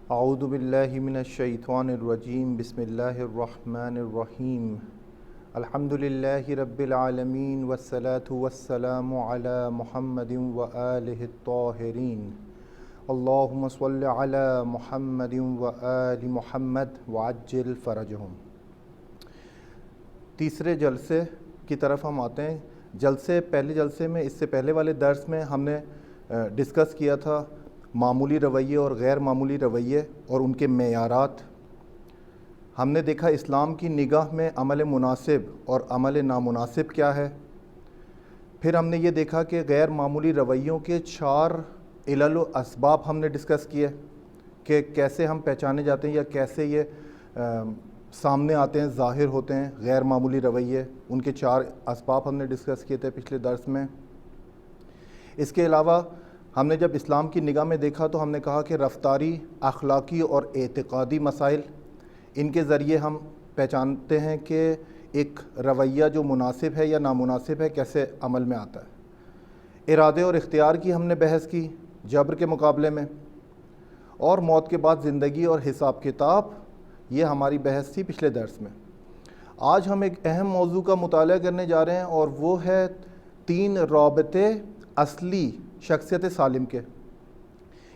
اعوذ باللہ من الشیطان الرجیم بسم اللہ الرحمن الرحیم الحمد للہ رب العالمین والصلاة والسلام علی محمد وآلہ الطاہرین اللہم صل علی محمد وآل محمد وعجل فرجہم۔ تیسرے جلسے کی طرف ہم آتے ہیں۔ پہلے جلسے میں، اس سے پہلے والے درس میں ہم نے ڈسکس کیا تھا معمولی رویے اور غیر معمولی رویے اور ان کے معیارات۔ ہم نے دیکھا اسلام کی نگاہ میں عمل مناسب اور عمل نامناسب کیا ہے۔ پھر ہم نے یہ دیکھا کہ غیر معمولی رویوں کے 4 علل و اسباب ہم نے ڈسکس کیے کہ کیسے ہم پہچانے جاتے ہیں یا کیسے یہ سامنے آتے ہیں، ظاہر ہوتے ہیں غیر معمولی رویے۔ ان کے 4 اسباب ہم نے ڈسکس کیے تھے پچھلے درس میں۔ اس کے علاوہ ہم نے جب اسلام کی نگاہ میں دیکھا تو ہم نے کہا کہ رفتاری، اخلاقی اور اعتقادی مسائل، ان کے ذریعے ہم پہچانتے ہیں کہ ایک رویہ جو مناسب ہے یا نامناسب ہے کیسے عمل میں آتا ہے۔ ارادے اور اختیار کی ہم نے بحث کی جبر کے مقابلے میں، اور موت کے بعد زندگی اور حساب کتاب، یہ ہماری بحث تھی پچھلے درس میں۔ آج ہم ایک اہم موضوع کا مطالعہ کرنے جا رہے ہیں اور وہ ہے 3 رابطے اصلی شخصیت سالم کے،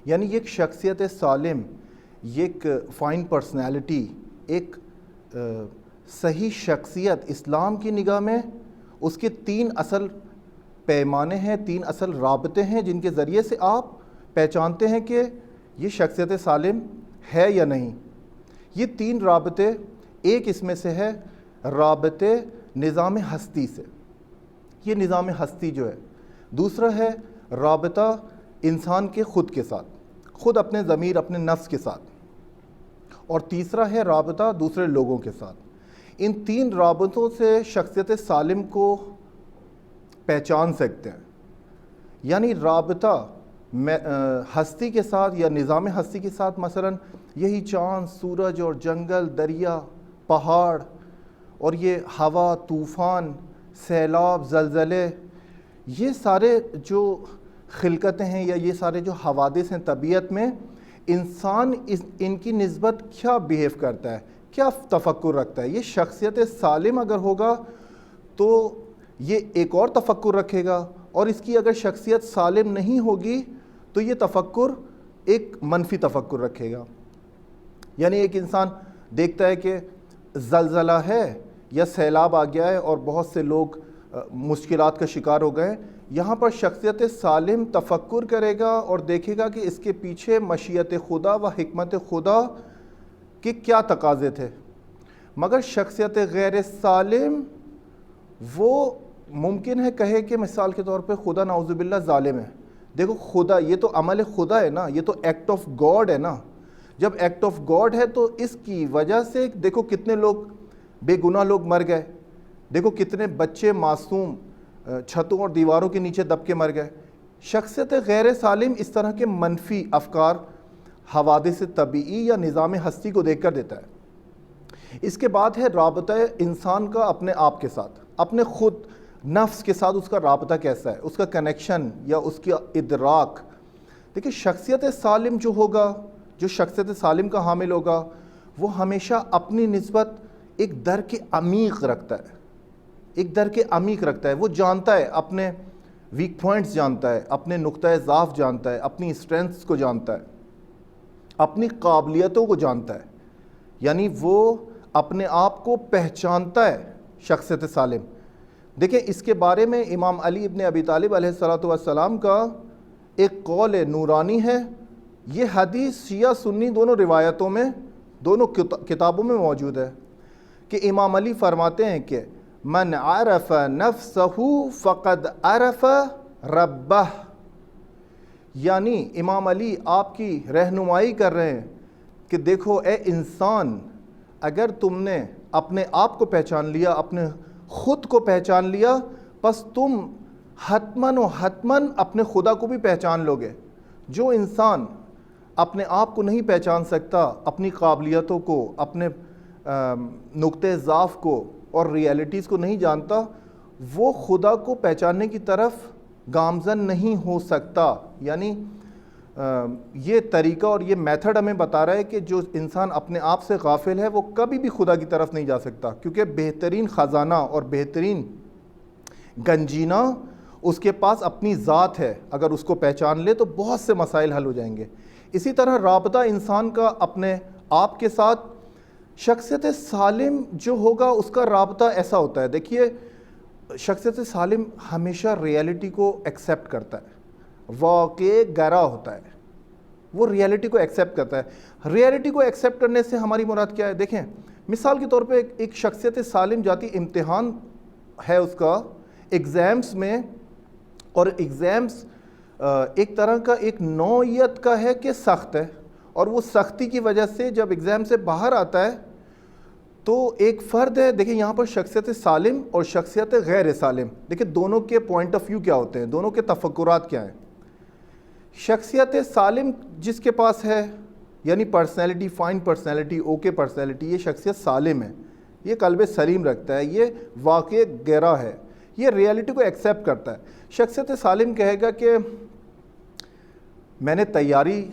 یعنی ایک شخصیت سالم، ایک فائن پرسنالٹی، ایک صحیح شخصیت اسلام کی نگاہ میں اس کے 3 اصل پیمانے ہیں، 3 اصل رابطے ہیں جن کے ذریعے سے آپ پہچانتے ہیں کہ یہ شخصیت سالم ہے یا نہیں۔ یہ 3 رابطے، ایک اس میں سے ہے رابطے نظام ہستی سے، یہ نظام ہستی جو ہے۔ دوسرا ہے رابطہ انسان کے خود کے ساتھ، خود اپنے ضمیر، اپنے نفس کے ساتھ۔ اور تیسرا ہے رابطہ دوسرے لوگوں کے ساتھ۔ ان 3 رابطوں سے شخصیت سالم کو پہچان سکتے ہیں، یعنی رابطہ ہستی کے ساتھ یا نظام ہستی کے ساتھ، مثلا یہی چاند، سورج اور جنگل، دریا، پہاڑ اور یہ ہوا، طوفان، سیلاب، زلزلے، یہ سارے جو خلقتیں ہیں یا یہ سارے جو حوادث ہیں طبیعت میں، انسان ان کی نسبت کیا بیہیو کرتا ہے، کیا تفکر رکھتا ہے۔ یہ شخصیت سالم اگر ہوگا تو یہ ایک اور تفکر رکھے گا، اور اس کی اگر شخصیت سالم نہیں ہوگی تو یہ تفکر ایک منفی تفکر رکھے گا۔ یعنی ایک انسان دیکھتا ہے کہ زلزلہ ہے یا سیلاب آ گیا ہے اور بہت سے لوگ مشکلات کا شکار ہو گئے، یہاں پر شخصیت سالم تفکر کرے گا اور دیکھے گا کہ اس کے پیچھے مشیت خدا و حکمت خدا کے کیا تقاضے تھے۔ مگر شخصیت غیر سالم وہ ممکن ہے کہے کہ مثال کے طور پہ خدا نعوذ باللہ ظالم ہے۔ دیکھو خدا، یہ تو عمل خدا ہے نا، یہ تو ایکٹ آف گاڈ ہے نا۔ جب ایکٹ آف گاڈ ہے تو اس کی وجہ سے دیکھو کتنے لوگ بے گناہ لوگ مر گئے، دیکھو کتنے بچے معصوم چھتوں اور دیواروں کے نیچے دب کے مر گئے۔ شخصیت غیر سالم اس طرح کے منفی افکار حوادث طبیعی یا نظام ہستی کو دیکھ کر دیتا ہے۔ اس کے بعد ہے رابطہ انسان کا اپنے آپ کے ساتھ، اپنے خود نفس کے ساتھ اس کا رابطہ کیسا ہے، اس کا کنیکشن یا اس کی ادراک۔ دیکھیں شخصیت سالم جو ہوگا، جو شخصیت سالم کا حامل ہوگا، وہ ہمیشہ اپنی نسبت ایک درک عمیق رکھتا ہے، ایک درک عمیق رکھتا ہے۔ وہ جانتا ہے، اپنے ویک پوائنٹس جانتا ہے، اپنے نقطۂ ضعف جانتا ہے، اپنی اسٹرینتھس کو جانتا ہے، اپنی قابلیتوں کو جانتا ہے، یعنی وہ اپنے آپ کو پہچانتا ہے شخصیت سالم۔ دیکھیں اس کے بارے میں امام علی ابن ابی طالب علیہ السلام کا ایک قول نورانی ہے۔ یہ حدیث شیعہ سنی دونوں روایتوں میں، دونوں کتابوں میں موجود ہے کہ امام علی فرماتے ہیں کہ من عرف نفسہ فقد عرف ربہ، یعنی امام علی آپ کی رہنمائی کر رہے ہیں کہ دیکھو اے انسان، اگر تم نے اپنے آپ کو پہچان لیا، اپنے خود کو پہچان لیا، پس تم حتماً و حتماً اپنے خدا کو بھی پہچان لو گے۔ جو انسان اپنے آپ کو نہیں پہچان سکتا، اپنی قابلیتوں کو، اپنے نقطۂ ضعف کو اور ریئلٹیز کو نہیں جانتا، وہ خدا کو پہچاننے کی طرف گامزن نہیں ہو سکتا۔ یعنی یہ طریقہ اور یہ میتھڈ ہمیں بتا رہا ہے کہ جو انسان اپنے آپ سے غافل ہے وہ کبھی بھی خدا کی طرف نہیں جا سکتا، کیونکہ بہترین خزانہ اور بہترین گنجینہ اس کے پاس اپنی ذات ہے، اگر اس کو پہچان لے تو بہت سے مسائل حل ہو جائیں گے۔ اسی طرح رابطہ انسان کا اپنے آپ کے ساتھ، شخصیت سالم جو ہوگا اس کا رابطہ ایسا ہوتا ہے، دیکھیے شخصیت سالم ہمیشہ ریئلٹی کو ایکسیپٹ کرتا ہے، واقع گرا ہوتا ہے، وہ ریئلٹی کو ایکسیپٹ کرتا ہے۔ ریئلٹی کو ایکسیپٹ کرنے سے ہماری مراد کیا ہے؟ دیکھیں مثال کے طور پہ ایک شخصیت سالم جاتی امتحان ہے اس کا ایگزامز میں، اور ایگزامز ایک طرح کا ایک نوعیت کا ہے کہ سخت ہے، اور وہ سختی کی وجہ سے جب ایگزام سے باہر آتا ہے تو ایک فرد ہے، دیکھیں یہاں پر شخصیت سالم اور شخصیت غیر سالم، دیکھیں دونوں کے پوائنٹ آف ویو کیا ہوتے ہیں، دونوں کے تفکرات کیا ہیں۔ شخصیت سالم جس کے پاس ہے یعنی personality, fine personality, okay personality, یہ شخصیت سالم ہے، یہ قلب سلیم رکھتا ہے، یہ واقع گہرا ہے، یہ ریئلٹی کو ایکسیپٹ کرتا ہے۔ شخصیت سالم کہے گا کہ میں نے تیاری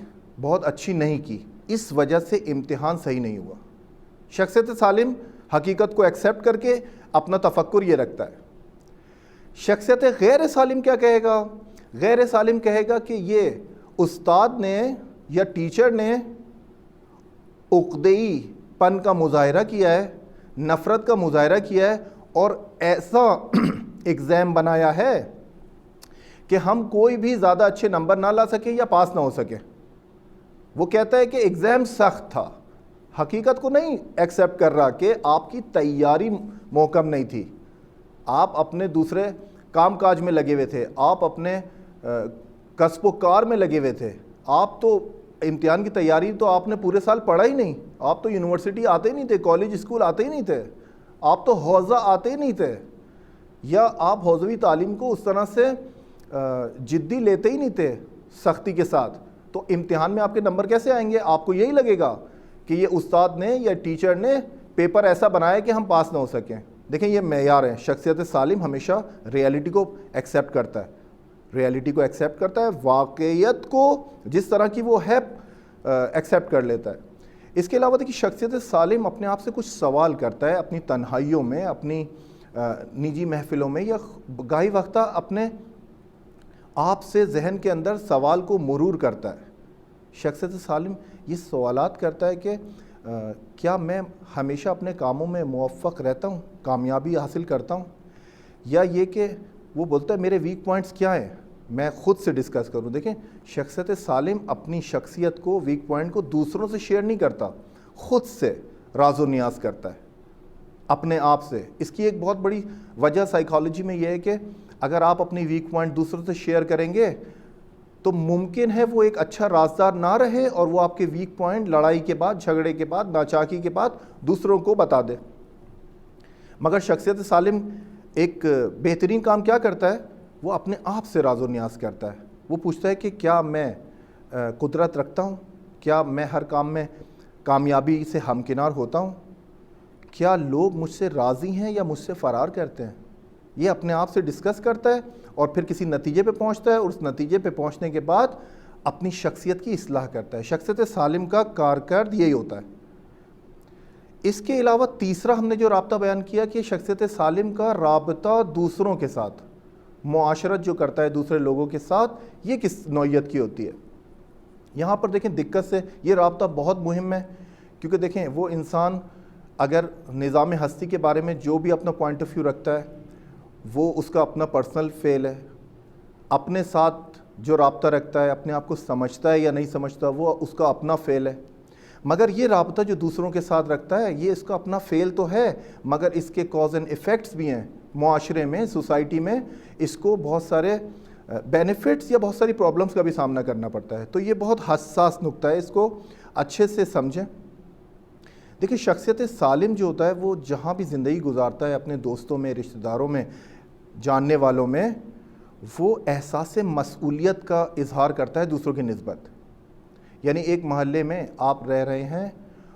بہت اچھی نہیں کی، اس وجہ سے امتحان صحیح نہیں ہوا۔ شخصیت سالم حقیقت کو ایکسیپٹ کر کے اپنا تفکر یہ رکھتا ہے۔ شخصیت غیر سالم کیا کہے گا؟ غیر سالم کہے گا کہ یہ استاد نے یا ٹیچر نے عقدئی پن کا مظاہرہ کیا ہے، نفرت کا مظاہرہ کیا ہے، اور ایسا ایگزام بنایا ہے کہ ہم کوئی بھی زیادہ اچھے نمبر نہ لا سکیں یا پاس نہ ہو سکیں۔ وہ کہتا ہے کہ ایگزام سخت تھا، حقیقت کو نہیں ایکسیپٹ کر رہا کہ آپ کی تیاری محکم نہیں تھی، آپ اپنے دوسرے کام کاج میں لگے ہوئے تھے، آپ اپنے کسب و کار میں لگے ہوئے تھے، آپ تو امتحان کی تیاری تو آپ نے پورے سال پڑھا ہی نہیں، آپ تو یونیورسٹی آتے ہی نہیں تھے، کالج اسکول آتے ہی نہیں تھے، آپ تو حوزہ آتے ہی نہیں تھے، یا آپ حوزوی تعلیم کو اس طرح سے جدی لیتے ہی نہیں تھے سختی کے ساتھ، تو امتحان میں آپ کے نمبر کیسے آئیں گے؟ آپ کو یہی لگے گا کہ یہ استاد نے یا ٹیچر نے پیپر ایسا بنایا کہ ہم پاس نہ ہو سکیں۔ دیکھیں یہ معیار ہے۔ شخصیت سالم ہمیشہ ریئلٹی کو ایکسیپٹ کرتا ہے، ریئلٹی کو ایکسیپٹ کرتا ہے، واقعیت کو جس طرح کی وہ ہے ایکسیپٹ کر لیتا ہے۔ اس کے علاوہ دیکھیے شخصیت سالم اپنے آپ سے کچھ سوال کرتا ہے، اپنی تنہائیوں میں، اپنی نجی محفلوں میں، یا گاہی وقتہ اپنے آپ سے ذہن کے اندر سوال کو مرور کرتا ہے۔ شخصیت سالم یہ سوالات کرتا ہے کہ کیا میں ہمیشہ اپنے کاموں میں موفق رہتا ہوں، کامیابی حاصل کرتا ہوں، یا یہ کہ وہ بولتا ہے میرے ویک پوائنٹس کیا ہیں، میں خود سے ڈسکس کروں۔ دیکھیں شخصیت سالم اپنی شخصیت کو، ویک پوائنٹ کو دوسروں سے شیئر نہیں کرتا، خود سے راز و نیاز کرتا ہے اپنے آپ سے۔ اس کی ایک بہت بڑی وجہ سائیکالوجی میں یہ ہے کہ اگر آپ اپنی ویک پوائنٹ دوسروں سے شیئر کریں گے تو ممکن ہے وہ ایک اچھا رازدار نہ رہے اور وہ آپ کے ویک پوائنٹ لڑائی کے بعد، جھگڑے کے بعد، ناچاکی کے بعد دوسروں کو بتا دے۔ مگر شخصیت سالم ایک بہترین کام کیا کرتا ہے؟ وہ اپنے آپ سے راز و نیاز کرتا ہے۔ وہ پوچھتا ہے کہ کیا میں قدرت رکھتا ہوں؟ کیا میں ہر کام میں کامیابی سے ہمکنار ہوتا ہوں؟ کیا لوگ مجھ سے راضی ہیں یا مجھ سے فرار کرتے ہیں؟ یہ اپنے آپ سے ڈسکس کرتا ہے اور پھر کسی نتیجے پہ پہنچتا ہے، اور اس نتیجے پہ پہنچنے کے بعد اپنی شخصیت کی اصلاح کرتا ہے۔ شخصیت سالم کا کارکرد یہی ہوتا ہے۔ اس کے علاوہ تیسرا ہم نے جو رابطہ بیان کیا کہ شخصیت سالم کا رابطہ دوسروں کے ساتھ، معاشرت جو کرتا ہے دوسرے لوگوں کے ساتھ، یہ کس نوعیت کی ہوتی ہے؟ یہاں پر دیکھیں دقت سے یہ رابطہ بہت مہم ہے، کیونکہ دیکھیں وہ انسان اگر نظام ہستی کے بارے میں جو بھی اپنا پوائنٹ آف ویو رکھتا ہے وہ اس کا اپنا پرسنل فیل ہے، اپنے ساتھ جو رابطہ رکھتا ہے، اپنے آپ کو سمجھتا ہے یا نہیں سمجھتا، وہ اس کا اپنا فیل ہے۔ مگر یہ رابطہ جو دوسروں کے ساتھ رکھتا ہے یہ اس کا اپنا فیل تو ہے، مگر اس کے کاز اینڈ ایفیکٹس بھی ہیں معاشرے میں، سوسائٹی میں، اس کو بہت سارے بینیفٹس یا بہت ساری پرابلمس کا بھی سامنا کرنا پڑتا ہے۔ تو یہ بہت حساس نقطہ ہے، اس کو اچھے سے سمجھیں۔ دیکھیں شخصیت سالم جو ہوتا ہے وہ جہاں بھی زندگی گزارتا ہے، اپنے دوستوں میں، رشتہ داروں میں، جاننے والوں میں، وہ احساس مسئولیت کا اظہار کرتا ہے دوسروں کی نسبت۔ یعنی ایک محلے میں آپ رہ رہے ہیں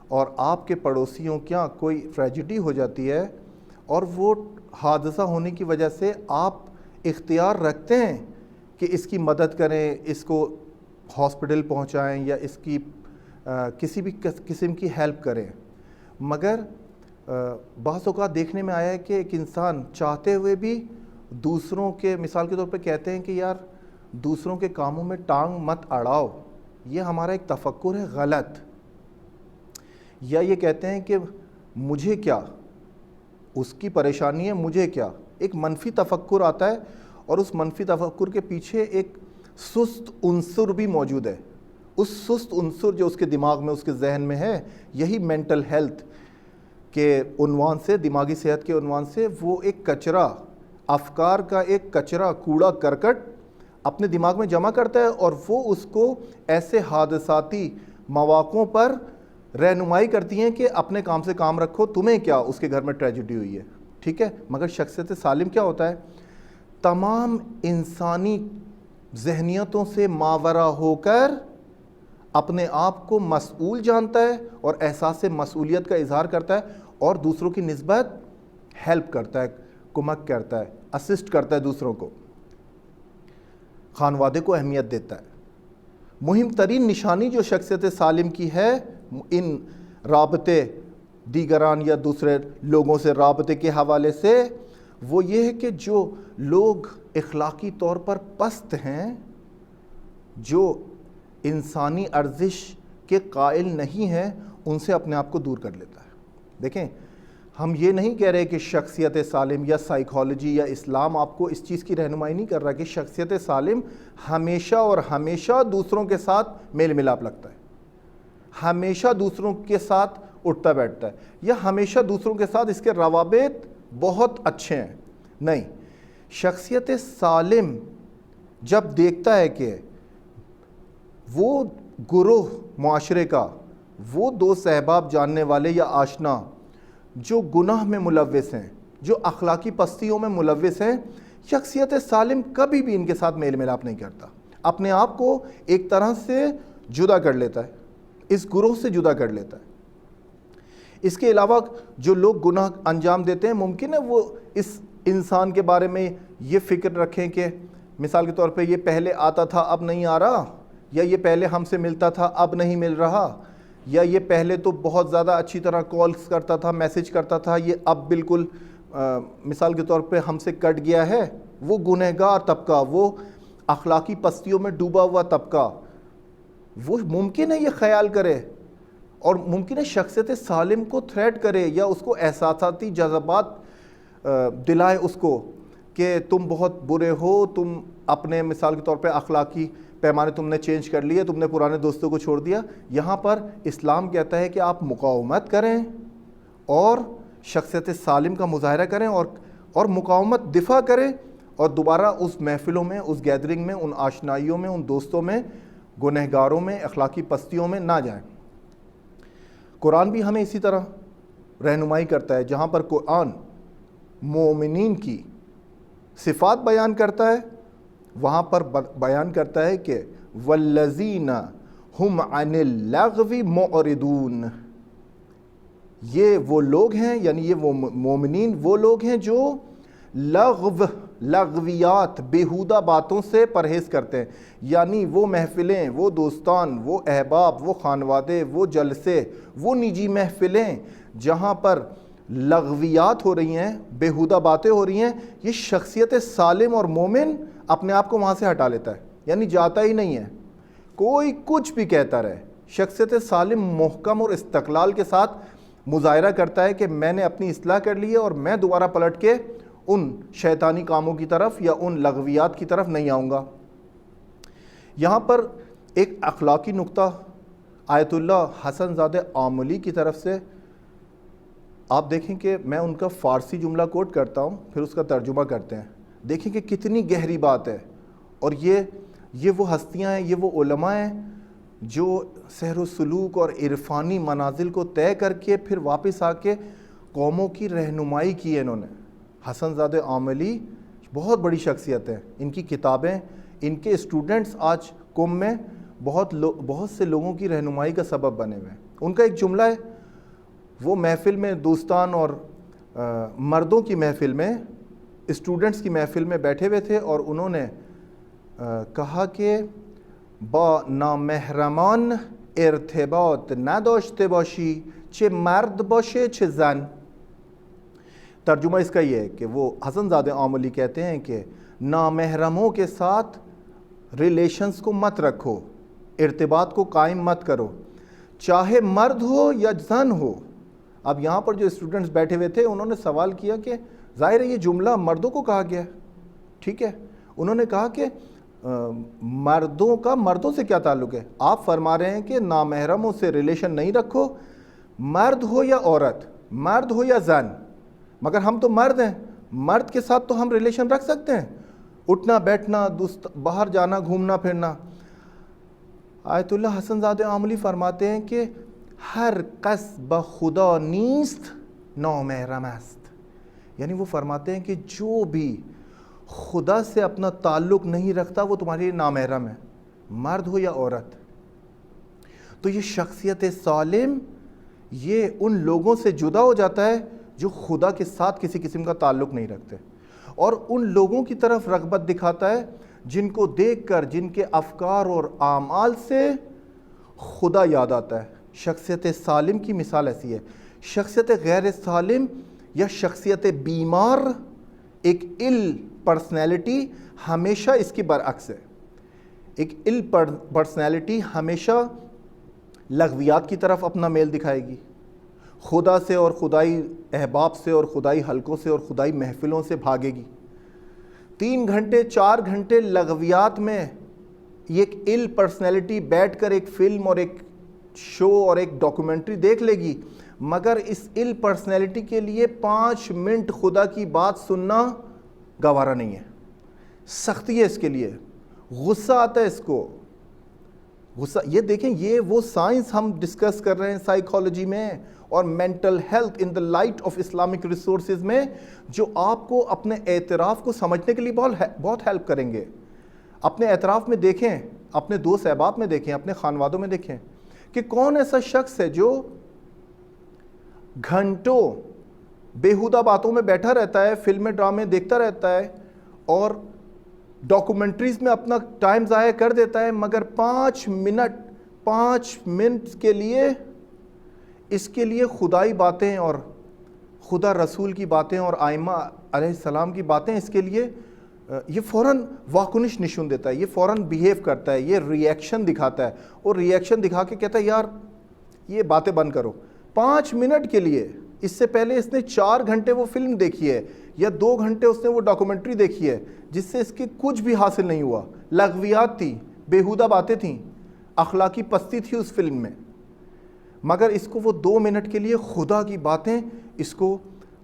اور آپ کے پڑوسیوں کیا کوئی ٹریجڈی ہو جاتی ہے اور وہ حادثہ ہونے کی وجہ سے آپ اختیار رکھتے ہیں کہ اس کی مدد کریں، اس کو ہاسپٹل پہنچائیں یا اس کی کسی بھی قسم کی ہیلپ کریں، مگر بعض اوقات دیکھنے میں آیا ہے کہ ایک انسان چاہتے ہوئے بھی دوسروں کے، مثال کے طور پہ کہتے ہیں کہ یار دوسروں کے کاموں میں ٹانگ مت اڑاؤ، یہ ہمارا ایک تفکر ہے غلط، یا یہ کہتے ہیں کہ مجھے کیا، اس کی پریشانی ہے مجھے کیا، ایک منفی تفکر آتا ہے، اور اس منفی تفکر کے پیچھے ایک سست عنصر بھی موجود ہے۔ اس سست عنصر جو اس کے دماغ میں، اس کے ذہن میں ہے، یہی مینٹل ہیلتھ کے عنوان سے، دماغی صحت کے عنوان سے، وہ ایک کچرا، افکار کا ایک کچرا، کوڑا کرکٹ اپنے دماغ میں جمع کرتا ہے، اور وہ اس کو ایسے حادثاتی مواقعوں پر رہنمائی کرتی ہیں کہ اپنے کام سے کام رکھو، تمہیں کیا اس کے گھر میں ٹریجڈی ہوئی ہے، ٹھیک ہے۔ مگر شخصیت سالم کیا ہوتا ہے؟ تمام انسانی ذہنیتوں سے ماورا ہو کر اپنے آپ کو مسئول جانتا ہے اور احساس مسئولیت کا اظہار کرتا ہے، اور دوسروں کی نسبت ہیلپ کرتا ہے، کمک کرتا ہے، اسسٹ کرتا ہے دوسروں کو، خانوادے کو اہمیت دیتا ہے۔ مہم ترین نشانی جو شخصیت سالم کی ہے ان رابطے دیگران یا دوسرے لوگوں سے رابطے کے حوالے سے، وہ یہ ہے کہ جو لوگ اخلاقی طور پر پست ہیں، جو انسانی ارزش کے قائل نہیں ہیں، ان سے اپنے آپ کو دور کر لیتا ہے۔ دیکھیں، ہم یہ نہیں کہہ رہے کہ شخصیت سالم یا سائیکالوجی یا اسلام آپ کو اس چیز کی رہنمائی نہیں کر رہا کہ شخصیت سالم ہمیشہ اور ہمیشہ دوسروں کے ساتھ میل ملاپ رکھتا ہے، ہمیشہ دوسروں کے ساتھ اٹھتا بیٹھتا ہے، یا ہمیشہ دوسروں کے ساتھ اس کے روابط بہت اچھے ہیں۔ نہیں، شخصیت سالم جب دیکھتا ہے کہ وہ گروہ معاشرے کا، وہ دوست احباب جاننے والے یا آشنا جو گناہ میں ملوث ہیں، جو اخلاقی پستیوں میں ملوث ہیں، شخصیت سالم کبھی بھی ان کے ساتھ میل ملاپ نہیں کرتا، اپنے آپ کو ایک طرح سے جدا کر لیتا ہے، اس گروہ سے جدا کر لیتا ہے۔ اس کے علاوہ جو لوگ گناہ انجام دیتے ہیں، ممکن ہے وہ اس انسان کے بارے میں یہ فکر رکھیں کہ مثال کے طور پہ یہ پہلے آتا تھا اب نہیں آ رہا، یا یہ پہلے ہم سے ملتا تھا اب نہیں مل رہا، یا یہ پہلے تو بہت زیادہ اچھی طرح کالز کرتا تھا، میسج کرتا تھا، یہ اب بالکل مثال کے طور پہ ہم سے کٹ گیا ہے۔ وہ گنہگار طبقہ، وہ اخلاقی پستیوں میں ڈوبا ہوا طبقہ، وہ ممکن ہے یہ خیال کرے، اور ممکن ہے شخصیت سالم کو تھریٹ کرے یا اس کو احساساتی جذبات دلائے اس کو کہ تم بہت برے ہو، تم اپنے مثال کے طور پہ اخلاقی پیمانے تم نے چینج کر لیے، تم نے پرانے دوستوں کو چھوڑ دیا۔ یہاں پر اسلام کہتا ہے کہ آپ مقاومت کریں اور شخصیت سالم کا مظاہرہ کریں، اور مقاومت دفاع کریں، اور دوبارہ اس محفلوں میں، اس گیدرنگ میں، ان آشنائیوں میں، ان دوستوں میں، گنہگاروں میں، اخلاقی پستیوں میں نہ جائیں۔ قرآن بھی ہمیں اسی طرح رہنمائی کرتا ہے، جہاں پر قرآن مومنین کی صفات بیان کرتا ہے، وہاں پر بیان کرتا ہے کہ والذین ہم عن اللغو معرضون، یہ وہ لوگ ہیں، یعنی یہ وہ مومنین وہ لوگ ہیں جو لغویات، بیہودہ باتوں سے پرہیز کرتے ہیں، یعنی وہ محفلیں، وہ دوستان، وہ احباب، وہ خانوادے، وہ جلسے، وہ نجی محفلیں جہاں پر لغویات ہو رہی ہیں، بیہودہ باتیں ہو رہی ہیں، یہ شخصیت سالم اور مومن اپنے آپ کو وہاں سے ہٹا لیتا ہے، یعنی جاتا ہی نہیں ہے، کوئی کچھ بھی کہتا رہے۔ شخصیت سالم محکم اور استقلال کے ساتھ مظاہرہ کرتا ہے کہ میں نے اپنی اصلاح کر لی ہے، اور میں دوبارہ پلٹ کے ان شیطانی کاموں کی طرف یا ان لغویات کی طرف نہیں آؤں گا۔ یہاں پر ایک اخلاقی نقطہ آیت اللہ حسن زادہ آملی کی طرف سے آپ دیکھیں کہ میں ان کا فارسی جملہ کوٹ کرتا ہوں، پھر اس کا ترجمہ کرتے ہیں، دیکھیں کہ کتنی گہری بات ہے، اور یہ وہ ہستیاں ہیں، یہ وہ علماء ہیں جو سحر و سلوک اور عرفانی منازل کو طے کر کے پھر واپس آ کے قوموں کی رہنمائی کی ہے۔ انہوں نے حسن زادہ آملی بہت بڑی شخصیت ہے، ان کی کتابیں، ان کے اسٹوڈنٹس آج قوم میں بہت سے لوگوں کی رہنمائی کا سبب بنے ہوئے ہیں۔ ان کا ایک جملہ ہے، وہ محفل میں دوستان اور مردوں کی محفل میں، اسٹوڈنٹس کی محفل میں بیٹھے ہوئے تھے، اور انہوں نے کہا کہ با نامحرمان ارتباط نداشته باشی، چه مرد باشه چه زن. ترجمہ اس کا یہ ہے کہ وہ حسن زادہ آملی کہتے ہیں کہ نامحرموں کے ساتھ ریلیشنز کو مت رکھو، ارتباط کو قائم مت کرو، چاہے مرد ہو یا زن ہو. اب یہاں پر جو اسٹوڈنٹس بیٹھے ہوئے تھے انہوں نے سوال کیا کہ ظاہر ہے یہ جملہ مردوں کو کہا گیا ہے، ٹھیک ہے. انہوں نے کہا کہ مردوں کا مردوں سے کیا تعلق ہے؟ آپ فرما رہے ہیں کہ نامحرموں سے ریلیشن نہیں رکھو، مرد ہو یا عورت، مرد ہو یا زن. مگر ہم تو مرد ہیں، مرد کے ساتھ تو ہم ریلیشن رکھ سکتے ہیں، اٹھنا بیٹھنا، باہر جانا، گھومنا پھرنا. آیت اللہ حسن زادہ آملی فرماتے ہیں کہ ہر کس بخدا نیست نامحرم است. یعنی وہ فرماتے ہیں کہ جو بھی خدا سے اپنا تعلق نہیں رکھتا وہ تمہارے لیے نامحرم ہے، مرد ہو یا عورت. تو یہ شخصیت سالم یہ ان لوگوں سے جدا ہو جاتا ہے جو خدا کے ساتھ کسی قسم کا تعلق نہیں رکھتے، اور ان لوگوں کی طرف رغبت دکھاتا ہے جن کو دیکھ کر جن کے افکار اور اعمال سے خدا یاد آتا ہے. شخصیت سالم کی مثال ایسی ہے. شخصیت غیر سالم یا شخصیت بیمار، ایک ال پرسنالٹی ہمیشہ اس کی برعکس ہے. ایک ال پرسنالٹی ہمیشہ لغویات کی طرف اپنا میل دکھائے گی، خدا سے اور خدائی احباب سے اور خدائی حلقوں سے اور خدائی محفلوں سے بھاگے گی. 3 گھنٹے 4 گھنٹے لغویات میں یہ ایک ال پرسنالٹی بیٹھ کر ایک فلم اور ایک شو اور ایک ڈاکومنٹری دیکھ لے گی، مگر اس ال پرسنالٹی کے لیے 5 منٹ خدا کی بات سننا گوارا نہیں ہے. سختی ہے اس کے لیے، غصہ آتا ہے اس کو، غصہ. یہ دیکھیں یہ وہ سائنس ہم ڈسکس کر رہے ہیں سائیکالوجی میں اور mental health in the light of Islamic resources میں، جو آپ کو اپنے اعتراف کو سمجھنے کے لیے بہت ہیلپ کریں گے. اپنے اعتراف میں دیکھیں، اپنے دوست احباب میں دیکھیں، اپنے خانوادوں میں دیکھیں کہ کون ایسا شخص ہے جو گھنٹوں بیہودہ باتوں میں بیٹھا رہتا ہے، فلمیں ڈرامے دیکھتا رہتا ہے اور ڈاکومنٹریز میں اپنا ٹائم ضائع کر دیتا ہے، مگر 5 منٹ کے لیے اس کے لیے خدائی باتیں اور خدا رسول کی باتیں اور آئمہ علیہ السلام کی باتیں اس کے لیے یہ فوراً واکنش نشون دیتا ہے، یہ فوراً بیہیو کرتا ہے، یہ ریئیکشن دکھاتا ہے، اور ریئیکشن دکھا کے کہتا ہے یار یہ باتیں بند کرو. 5 منٹ کے لیے. اس سے پہلے اس نے 4 گھنٹے وہ فلم دیکھی ہے یا 2 گھنٹے اس نے وہ ڈاکومنٹری دیکھی ہے جس سے اس کے کچھ بھی حاصل نہیں ہوا. لغویات تھی، بیہودہ باتیں تھیں، اخلاقی پستی تھی اس فلم میں، مگر اس کو وہ 2 منٹ کے لیے خدا کی باتیں اس کو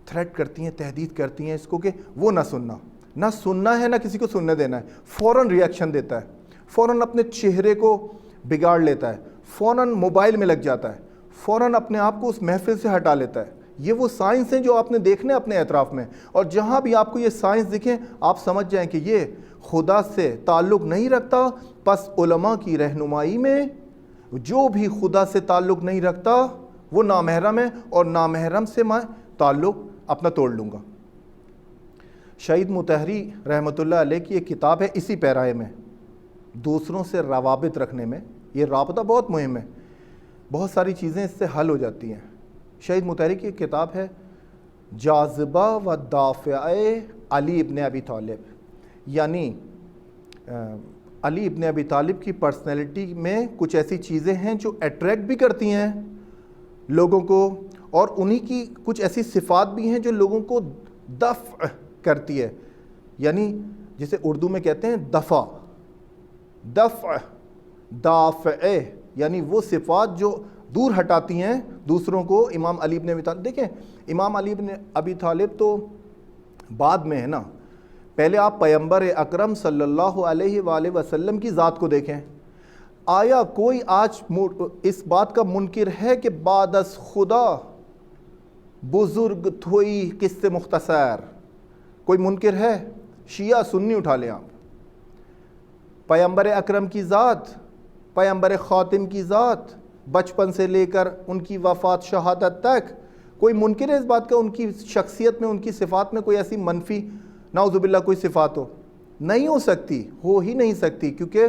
تھریٹ کرتی ہیں، تہدید کرتی ہیں اس کو کہ وہ نہ سننا ہے، نہ کسی کو سننے دینا ہے. فوراً ریئیکشن دیتا ہے، فوراً اپنے چہرے کو بگاڑ لیتا ہے، فوراً موبائل میں لگ جاتا ہے، فوراً اپنے آپ کو اس محفل سے ہٹا لیتا ہے. یہ وہ سائنس ہیں جو آپ نے دیکھنے اپنے اطراف میں، اور جہاں بھی آپ کو یہ سائنس دکھیں آپ سمجھ جائیں کہ یہ خدا سے تعلق نہیں رکھتا. پس علماء کی رہنمائی میں جو بھی خدا سے تعلق نہیں رکھتا وہ نامحرم ہے، اور نامحرم سے میں تعلق اپنا توڑ لوں گا. شہید مطہری رحمۃ اللہ علیہ کی ایک کتاب ہے اسی پیرائے میں، دوسروں سے روابط رکھنے میں. یہ رابطہ بہت مہم ہے، بہت ساری چیزیں اس سے حل ہو جاتی ہیں. شہید مطہری کی ایک کتاب ہے جاذبہ و دافع علی ابن ابی طالب. یعنی علی ابن ابی طالب کی پرسنالٹی میں کچھ ایسی چیزیں ہیں جو اٹریکٹ بھی کرتی ہیں لوگوں کو، اور انہی کی کچھ ایسی صفات بھی ہیں جو لوگوں کو دفع کرتی ہے. یعنی جسے اردو میں کہتے ہیں دفع، دافع، یعنی وہ صفات جو دور ہٹاتی ہیں دوسروں کو. امام علی ابن ابی طالب دیکھیں، امام علی ابن ابی طالب تو بعد میں ہے نا، پہلے آپ پیغمبر اکرم صلی اللہ علیہ وآلہ وسلم کی ذات کو دیکھیں. آیا کوئی آج اس بات کا منکر ہے کہ بعد از خدا بزرگ تھوئی قصے مختصر؟ کوئی منکر ہے؟ شیعہ سنی اٹھا لیں آپ. پیغمبر اکرم کی ذات، پیغمبر خاتم کی ذات، بچپن سے لے کر ان کی وفات شہادت تک، کوئی منکر ہے اس بات کا ان کی شخصیت میں، ان کی صفات میں کوئی ایسی منفی نعوذ باللہ کوئی صفات ہو؟ نہیں ہو سکتی، ہو ہی نہیں سکتی، کیونکہ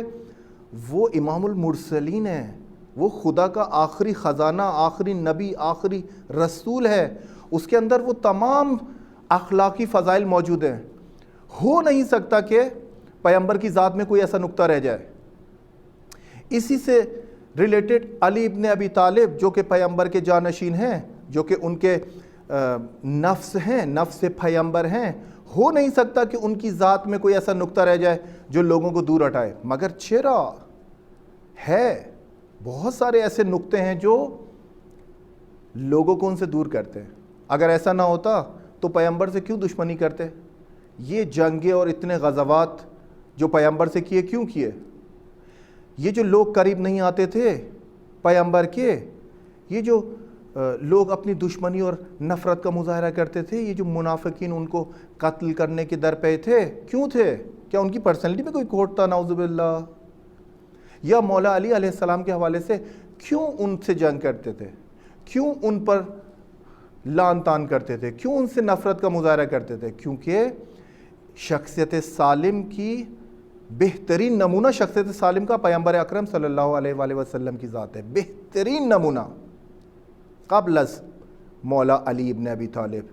وہ امام المرسلین ہے، وہ خدا کا آخری خزانہ، آخری نبی، آخری رسول ہے، اس کے اندر وہ تمام اخلاقی فضائل موجود ہیں۔ ہو نہیں سکتا کہ پیغمبر کی ذات میں کوئی ایسا نقطہ رہ جائے۔ اسی سے ریلیٹڈ علی ابن ابی طالب جو کہ پیغمبر کے جانشین ہیں، جو کہ ان کے نفس ہیں، نفس پیغمبر ہیں، ہو نہیں سکتا کہ ان کی ذات میں کوئی ایسا نقطہ رہ جائے جو لوگوں کو دور ہٹائے، مگر چرا ہے، بہت سارے ایسے نقطے ہیں جو لوگوں کو ان سے دور کرتے ہیں۔ اگر ایسا نہ ہوتا تو پیغمبر سے کیوں دشمنی کرتے؟ یہ جنگیں اور اتنے غزوات جو پیغمبر سے کیے کیوں کیے؟ یہ جو لوگ قریب نہیں آتے تھے پیغمبر کے، یہ جو لوگ اپنی دشمنی اور نفرت کا مظاہرہ کرتے تھے، یہ جو منافقین ان کو قتل کرنے کے در پہ تھے، کیوں تھے؟ کیا ان کی پرسنلٹی میں کوئی کھوٹ تھا؟ نعوذ باللہ۔ یا مولا علی علیہ السلام کے حوالے سے کیوں ان سے جنگ کرتے تھے؟ کیوں ان پر لعن طعن کرتے تھے؟ کیوں ان سے نفرت کا مظاہرہ کرتے تھے؟ کیونکہ شخصیت سالم کی بہترین نمونہ، شخصیت سالم کا پیغمبر اکرم صلی اللہ علیہ وآلہ وسلم کی ذات ہے، بہترین نمونہ قبل از مولا علی ابن ابی طالب۔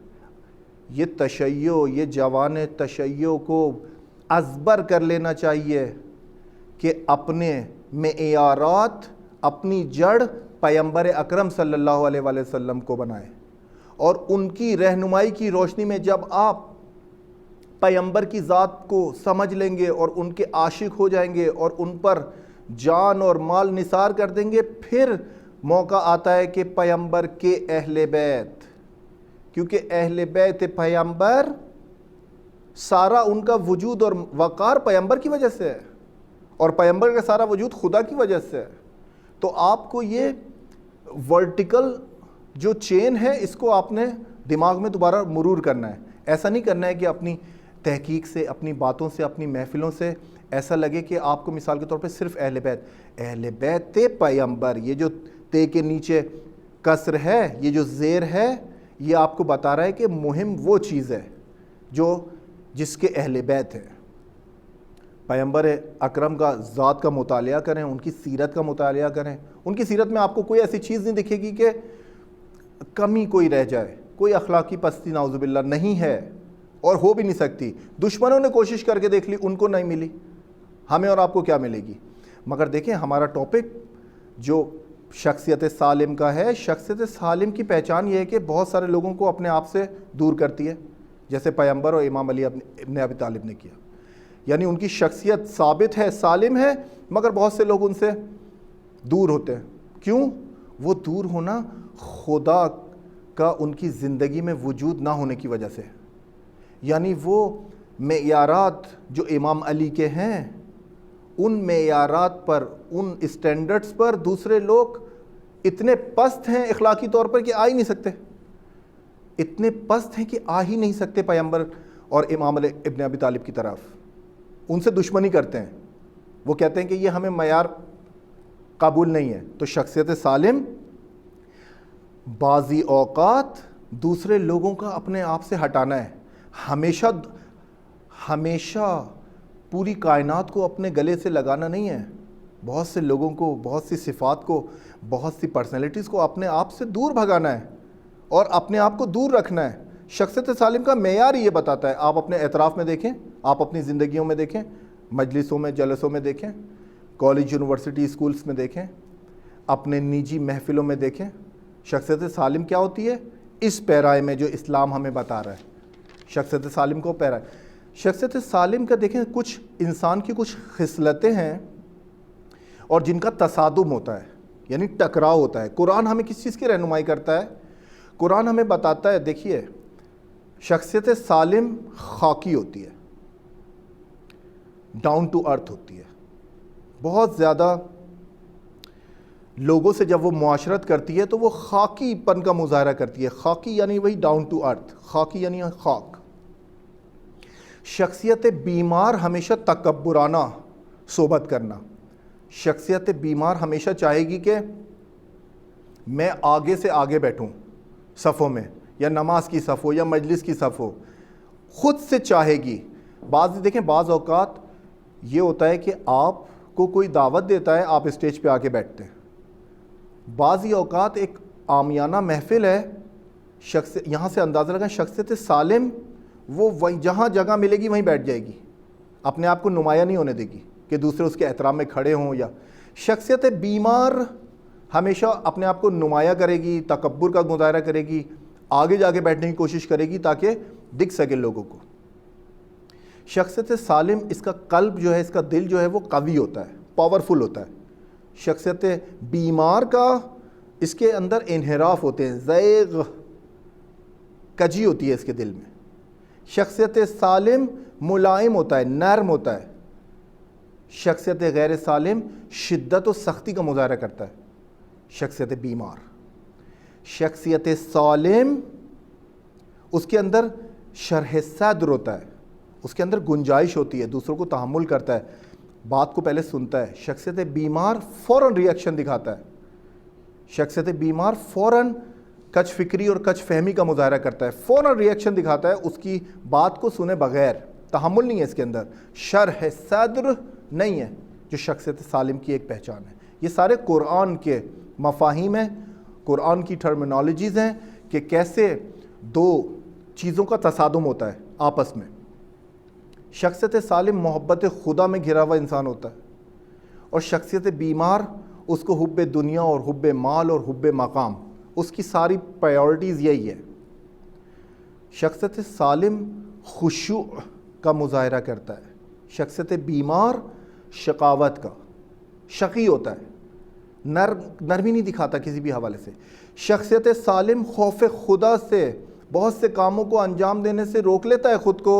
یہ تشیع، یہ جوان تشیع کو ازبر کر لینا چاہیے کہ اپنے معیارات، اپنی جڑ پیغمبر اکرم صلی اللہ علیہ وآلہ وسلم کو بنائے، اور ان کی رہنمائی کی روشنی میں جب آپ پیغمبر کی ذات کو سمجھ لیں گے اور ان کے عاشق ہو جائیں گے اور ان پر جان اور مال نثار کر دیں گے، پھر موقع آتا ہے کہ پیغمبر کے اہل بیت، کیونکہ اہل بیت پیغمبر سارا ان کا وجود اور وقار پیغمبر کی وجہ سے ہے، اور پیغمبر کا سارا وجود خدا کی وجہ سے ہے۔ تو آپ کو یہ ورٹیکل جو چین ہے اس کو آپ نے دماغ میں دوبارہ مرور کرنا ہے۔ ایسا نہیں کرنا ہے کہ اپنی تحقیق سے، اپنی باتوں سے، اپنی محفلوں سے ایسا لگے کہ آپ کو مثال کے طور پہ صرف اہل بیت پیغمبر، یہ جو تے کے نیچے کسر ہے، یہ جو زیر ہے، یہ آپ کو بتا رہا ہے کہ مہم وہ چیز ہے جس کے اہل بیت ہے۔ پیغمبر اکرم کا ذات کا مطالعہ کریں، ان کی سیرت کا مطالعہ کریں، ان کی سیرت میں آپ کو کوئی ایسی چیز نہیں دکھے گی کہ کمی کوئی رہ جائے، کوئی اخلاقی پستی نعوذ باللہ نہیں ہے، اور ہو بھی نہیں سکتی۔ دشمنوں نے کوشش کر کے دیکھ لی، ان کو نہیں ملی، ہمیں اور آپ کو کیا ملے گی؟ مگر دیکھیں ہمارا ٹاپک جو شخصیت سالم کا ہے، شخصیت سالم کی پہچان یہ ہے کہ بہت سارے لوگوں کو اپنے آپ سے دور کرتی ہے، جیسے پیغمبر اور امام علی ابن ابی طالب نے کیا۔ یعنی ان کی شخصیت ثابت ہے، سالم ہے، مگر بہت سے لوگ ان سے دور ہوتے ہیں۔ کیوں؟ وہ دور ہونا خدا کا ان کی زندگی میں وجود نہ ہونے کی وجہ سے، یعنی وہ معیارات جو امام علی کے ہیں، ان معیارات پر، ان اسٹینڈرڈز پر دوسرے لوگ اتنے پست ہیں اخلاقی طور پر کہ آ ہی نہیں سکتے، اتنے پست ہیں کہ آ ہی نہیں سکتے پیغمبر اور امام علی ابن ابی طالب کی طرف، ان سے دشمنی کرتے ہیں۔ وہ کہتے ہیں کہ یہ ہمیں معیار قبول نہیں ہے۔ تو شخصیت سالم بعضی اوقات دوسرے لوگوں کا اپنے آپ سے ہٹانا ہے، ہمیشہ پوری کائنات کو اپنے گلے سے لگانا نہیں ہے، بہت سے لوگوں کو، بہت سی صفات کو، بہت سی پرسنالٹیز کو اپنے آپ سے دور بھگانا ہے اور اپنے آپ کو دور رکھنا ہے۔ شخصیت سالم کا معیار یہ بتاتا ہے۔ آپ اپنے اعتراف میں دیکھیں، آپ اپنی زندگیوں میں دیکھیں، مجلسوں میں، جلسوں میں دیکھیں، کالج، یونیورسٹی، اسکولز میں دیکھیں، اپنے نجی محفلوں میں دیکھیں، شخصیت سالم کیا ہوتی ہے؟ اس پیرائے میں جو اسلام ہمیں بتا رہا ہے، شخصیت سالم کو پیرائے۔ شخصیت سالم کا دیکھیں کچھ انسان کی کچھ خصلتیں ہیں اور جن کا تصادم ہوتا ہے، یعنی ٹکراؤ ہوتا ہے۔ قرآن ہمیں کس چیز کی رہنمائی کرتا ہے؟ قرآن ہمیں بتاتا ہے، دیکھیے شخصیت سالم خاکی ہوتی ہے، ڈاؤن ٹو ارتھ ہوتی ہے، بہت زیادہ لوگوں سے جب وہ معاشرت کرتی ہے تو وہ خاکی پن کا مظاہرہ کرتی ہے۔ خاکی یعنی وہی ڈاؤن ٹو ارتھ، خاکی یعنی خاک۔ شخصیت بیمار ہمیشہ تکبرانہ صحبت کرنا، شخصیت بیمار ہمیشہ چاہے گی کہ میں آگے سے آگے بیٹھوں صفوں میں، یا نماز کی صف ہو یا مجلس کی صف ہو، خود سے چاہے گی۔ دیکھیں بعض اوقات یہ ہوتا ہے کہ آپ کو کوئی دعوت دیتا ہے، آپ اسٹیج پہ آ کے بیٹھتے ہیں. بعضی اوقات ایک عامیانہ محفل ہے، یہاں سے اندازہ لگائیں شخصیت سالم وہ وہیں جہاں جگہ ملے گی وہیں بیٹھ جائے گی، اپنے آپ کو نمایاں نہیں ہونے دے گی کہ دوسرے اس کے احترام میں کھڑے ہوں. یا شخصیت بیمار ہمیشہ اپنے آپ کو نمایاں کرے گی، تکبر کا مظاہرہ کرے گی، آگے جا کے بیٹھنے کی کوشش کرے گی تاکہ دکھ سکے لوگوں کو. شخصیت سالم، اس کا قلب جو ہے، اس کا دل جو ہے وہ قوی ہوتا ہے، پاورفل ہوتا ہے. شخصیت بیمار کا اس کے اندر انحراف ہوتے ہیں، زیغ، کجی ہوتی ہے اس کے دل میں. شخصیت سالم ملائم ہوتا ہے، نرم ہوتا ہے. شخصیت غیر سالم شدت و سختی کا مظاہرہ کرتا ہے. شخصیت بیمار. شخصیت سالم اس کے اندر شرح صدر ہوتا ہے، اس کے اندر گنجائش ہوتی ہے، دوسروں کو تحمل کرتا ہے، بات کو پہلے سنتا ہے. شخصیت بیمار فوراً ریئیکشن دکھاتا ہے. شخصیت بیمار فوراً کچ فکری اور کچ فہمی کا مظاہرہ کرتا ہے، فوراً ریئیکشن دکھاتا ہے، اس کی بات کو سنے بغیر. تحمل نہیں ہے اس کے اندر، شرح صدر نہیں ہے، جو شخصیت سالم کی ایک پہچان ہے. یہ سارے قرآن کے مفاہیم ہیں، قرآن کی ٹرمینالوجیز ہیں کہ کیسے دو چیزوں کا تصادم ہوتا ہے آپس میں. شخصیت سالم محبت خدا میں گھرا ہوا انسان ہوتا ہے، اور شخصیت بیمار اس کو حب دنیا اور حب مال اور حب مقام، اس کی ساری پرائیورٹیز یہی ہے. شخصیت سالم خشوع کا مظاہرہ کرتا ہے، شخصیت بیمار شقاوت کا، شقی ہوتا ہے، نرمی نہیں دکھاتا کسی بھی حوالے سے. شخصیت سالم خوف خدا سے، بہت سے کاموں کو انجام دینے سے روک لیتا ہے خود کو.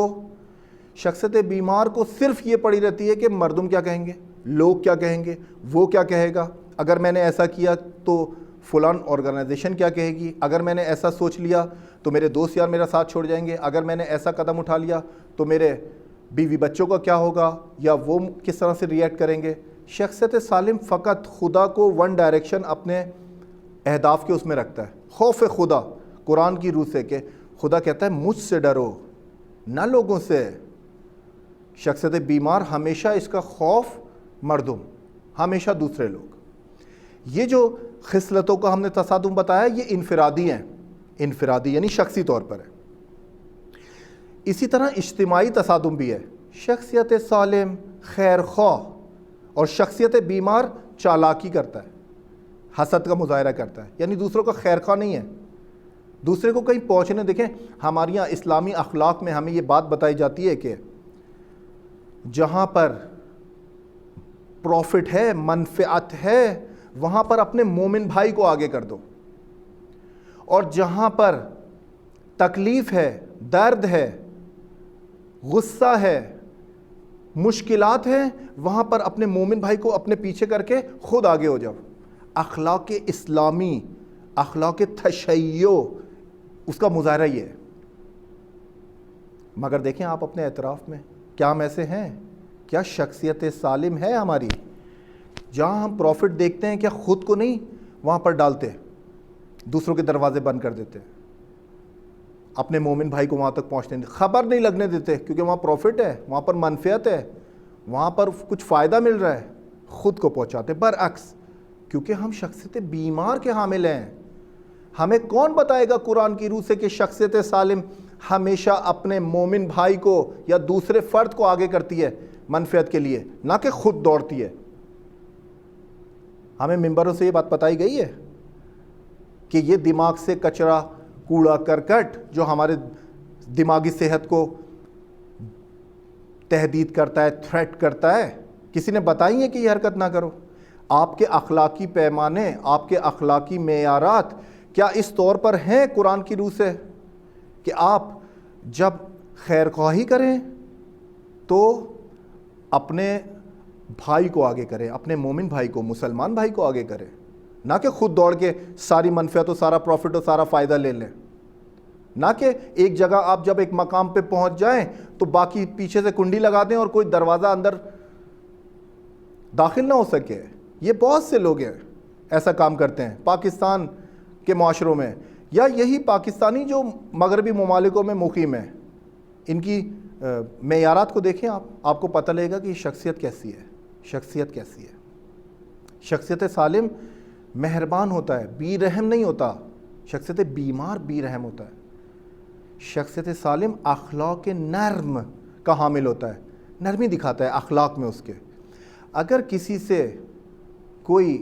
شخصیت بیمار کو صرف یہ پڑی رہتی ہے کہ مردم کیا کہیں گے، لوگ کیا کہیں گے، وہ کیا کہے گا، اگر میں نے ایسا کیا تو فلان آرگنائزیشن کیا کہے گی، اگر میں نے ایسا سوچ لیا تو میرے دوست یار میرا ساتھ چھوڑ جائیں گے، اگر میں نے ایسا قدم اٹھا لیا تو میرے بیوی بچوں کا کیا ہوگا، یا وہ کس طرح سے ریئیکٹ کریں گے. شخصیت سالم فقط خدا کو ون ڈائریکشن اپنے اہداف کے اس میں رکھتا ہے، خوف خدا، قرآن کی روح سے کہ خدا کہتا ہے مجھ سے ڈرو نہ لوگوں سے. شخصیت بیمار ہمیشہ اس کا خوف مردم، ہمیشہ دوسرے لوگ. یہ جو خصلتوں کا ہم نے تصادم بتایا یہ انفرادی ہیں، انفرادی یعنی شخصی طور پر ہے. اسی طرح اجتماعی تصادم بھی ہے. شخصیت سالم خیر خواہ اور شخصیت بیمار چالاکی کرتا ہے، حسد کا مظاہرہ کرتا ہے، یعنی دوسروں کا خیر خواہ نہیں ہے، دوسرے کو کہیں پہنچنے. دیکھیں ہمارے یہاں اسلامی اخلاق میں ہمیں یہ بات بتائی جاتی ہے کہ جہاں پر پروفٹ ہے، منفعت ہے، وہاں پر اپنے مومن بھائی کو آگے کر دو، اور جہاں پر تکلیف ہے، درد ہے، غصہ ہے، مشکلات ہیں، وہاں پر اپنے مومن بھائی کو اپنے پیچھے کر کے خود آگے ہو جاؤ. اخلاق اسلامی، اخلاق تشیع، اس کا مظاہرہ یہ ہے. مگر دیکھیں آپ اپنے اعتراف میں کیا ہم ایسے ہیں؟ کیا شخصیت سالم ہے ہماری؟ جہاں ہم پروفٹ دیکھتے ہیں کیا خود کو نہیں وہاں پر ڈالتے، دوسروں کے دروازے بند کر دیتے، اپنے مومن بھائی کو وہاں تک پہنچنے نہیں، خبر نہیں لگنے دیتے، کیونکہ وہاں پروفٹ ہے، وہاں پر منفعت ہے، وہاں پر کچھ فائدہ مل رہا ہے، خود کو پہنچاتے. برعکس، کیونکہ ہم شخصیت بیمار کے حامل ہیں. ہمیں کون بتائے گا قرآن کی روح سے کہ شخصیت سالم ہمیشہ اپنے مومن بھائی کو یا دوسرے فرد کو آگے کرتی ہے منفعت کے لیے، نہ کہ خود دوڑتی ہے. ہمیں ممبروں سے یہ بات بتائی گئی ہے کہ یہ دماغ سے کچرا، کوڑا کرکٹ جو ہمارے دماغی صحت کو تہدید کرتا ہے، تھریٹ کرتا ہے، کسی نے بتائی ہے کہ یہ حرکت نہ کرو. آپ کے اخلاقی پیمانے، آپ کے اخلاقی معیارات کیا اس طور پر ہیں قرآن کی روح سے کہ آپ جب خیر خواہی کریں تو اپنے بھائی کو آگے کریں، اپنے مومن بھائی کو، مسلمان بھائی کو آگے کریں، نہ کہ خود دوڑ کے ساری منفعت و سارا پروفٹ و سارا فائدہ لے لیں. نہ کہ ایک جگہ آپ جب ایک مقام پہ پہنچ جائیں تو باقی پیچھے سے کنڈی لگا دیں اور کوئی دروازہ اندر داخل نہ ہو سکے. یہ بہت سے لوگ ہیں ایسا کام کرتے ہیں پاکستان کے معاشروں میں، یا یہی پاکستانی جو مغربی ممالکوں میں مقیم ہیں. ان کی معیارات کو دیکھیں آپ کو پتہ لگے گا کہ یہ شخصیت کیسی ہے. شخصیت کیسی ہے؟ شخصیت سالم مہربان ہوتا ہے، بی رحم نہیں ہوتا. شخصیت بیمار بی رحم ہوتا ہے. شخصیت سالم اخلاق نرم کا حامل ہوتا ہے، نرمی دکھاتا ہے اخلاق میں اس کے. اگر کسی سے کوئی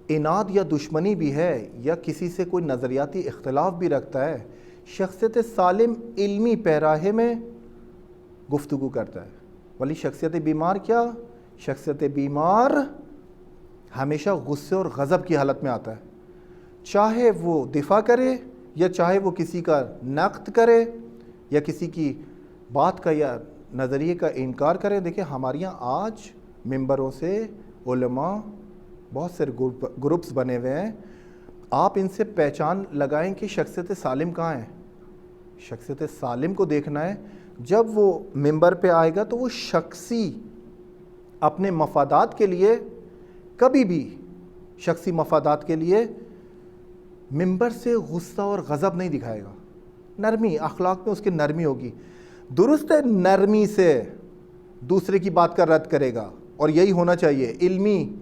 عناد یا دشمنی بھی ہے یا کسی سے کوئی نظریاتی اختلاف بھی رکھتا ہے، شخصیت سالم علمی پیراہے میں گفتگو کرتا ہے. ولی شخصیت بیمار کیا؟ شخصیت بیمار ہمیشہ غصے اور غضب کی حالت میں آتا ہے، چاہے وہ دفاع کرے یا چاہے وہ کسی کا نقد کرے یا کسی کی بات کا یا نظریے کا انکار کرے. دیکھیں ہمارے یہاں آج ممبروں سے علماء بہت سے گروپس بنے ہوئے ہیں، آپ ان سے پہچان لگائیں کہ شخصیت سالم کہاں ہے. شخصیت سالم کو دیکھنا ہے، جب وہ ممبر پہ آئے گا تو وہ شخصی اپنے مفادات کے لیے کبھی بھی شخصی مفادات کے لیے ممبر سے غصہ اور غضب نہیں دکھائے گا. نرمی، اخلاق میں اس کی نرمی ہوگی. درست ہے، نرمی سے دوسرے کی بات کا رد کرے گا، اور یہی ہونا چاہیے. علمی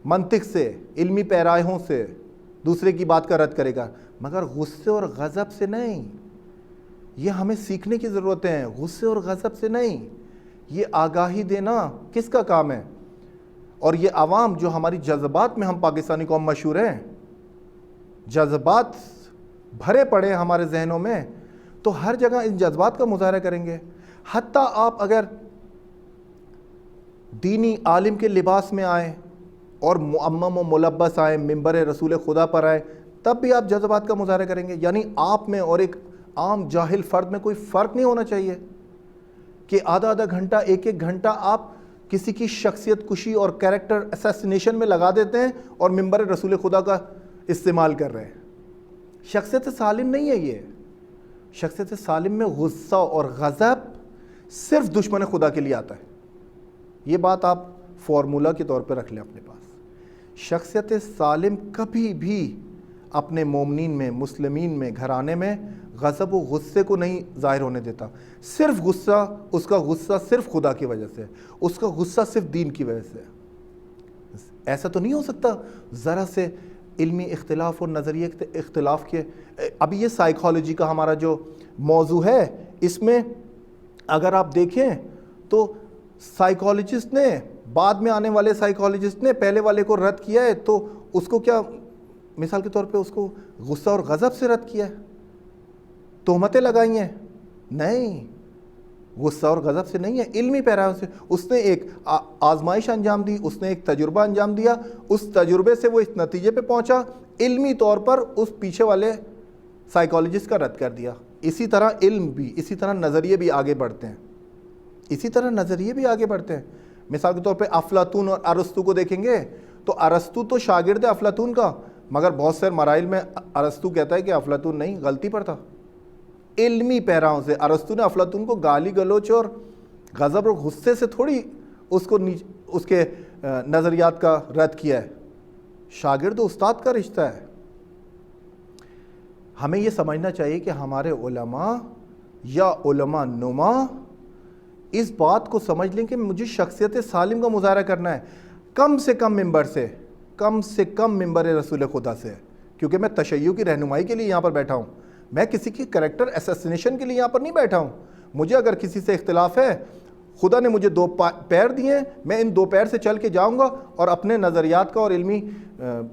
منطق سے، علمی پیراہوں سے دوسرے کی بات کا رد کرے گا، مگر غصے اور غضب سے نہیں. یہ ہمیں سیکھنے کی ضرورت ہے. غصے اور غضب سے نہیں. یہ آگاہی دینا کس کا کام ہے؟ اور یہ عوام جو ہماری جذبات میں، ہم پاکستانی قوم مشہور ہیں، جذبات بھرے پڑے ہیں ہمارے ذہنوں میں، تو ہر جگہ ان جذبات کا مظاہرہ کریں گے. حتیٰ آپ اگر دینی عالم کے لباس میں آئیں اور معمم و ملبس آئیں، ممبر رسول خدا پر آئیں، تب بھی آپ جذبات کا مظاہرہ کریں گے. یعنی آپ میں اور ایک عام جاہل فرد میں کوئی فرق نہیں ہونا چاہیے کہ آدھا آدھا گھنٹہ، ایک ایک گھنٹہ آپ کسی کی شخصیت کشی اور کریکٹر اسیسینیشن میں لگا دیتے ہیں اور ممبر رسول خدا کا استعمال کر رہے ہیں. شخصیت سالم نہیں ہے یہ. شخصیت سالم میں غصہ اور غضب صرف دشمن خدا کے لیے آتا ہے. یہ بات آپ فارمولہ کے طور پہ رکھ لیں اپنے پاس. شخصیت سالم کبھی بھی اپنے مومنین میں، مسلمین میں، گھرانے میں غضب و غصے کو نہیں ظاہر ہونے دیتا. صرف غصہ، اس کا غصہ صرف خدا کی وجہ سے، اس کا غصہ صرف دین کی وجہ سے. ایسا تو نہیں ہو سکتا ذرا سے علمی اختلاف اور نظریے اختلاف کے. ابھی یہ سائیکالوجی کا ہمارا جو موضوع ہے، اس میں اگر آپ دیکھیں تو سائیکالوجسٹ نے، بعد میں آنے والے سائیکالوجسٹ نے پہلے والے کو رد کیا ہے، تو اس کو کیا، مثال کے طور پہ اس کو غصہ اور غضب سے رد کیا ہے، تہمتیں لگائی ہیں؟ نہیں، غصہ اور غضب سے نہیں ہے، علمی پیراہوں سے. اس نے ایک آزمائش انجام دی، اس نے ایک تجربہ انجام دیا، اس تجربے سے وہ اس نتیجے پہ پہنچا، علمی طور پر اس پیچھے والے سائیکالوجسٹ کا رد کر دیا. اسی طرح علم بھی، اسی طرح نظریے بھی آگے بڑھتے ہیں. اسی طرح نظریے بھی آگے بڑھتے ہیں. مثال کے طور پہ افلاطون اور ارسطو کو دیکھیں گے تو ارسطو تو شاگرد ہے افلاطون کا، مگر بہت سے مراحل میں ارسطو کہتا ہے کہ افلاطون نہیں، غلطی پر تھا. علمی پیراہوں سے ارسطو نے افلاطون کو گالی گلوچ اور غضب اور غصے سے تھوڑی اس کے نظریات کا رد کیا ہے. شاگرد و استاد کا رشتہ ہے. ہمیں یہ سمجھنا چاہیے کہ ہمارے علماء یا علماء نما اس بات کو سمجھ لیں کہ مجھے شخصیت سالم کا مظاہرہ کرنا ہے، کم سے کم ممبر سے، کم سے کم ممبر رسول خدا سے. کیونکہ میں تشیع کی رہنمائی کے لیے یہاں پر بیٹھا ہوں، میں کسی کی کریکٹر اسیسینیشن کے لیے یہاں پر نہیں بیٹھا ہوں. مجھے اگر کسی سے اختلاف ہے، خدا نے مجھے 2 پیر دیے ہیں، میں ان 2 پیر سے چل کے جاؤں گا اور اپنے نظریات کا اور علمی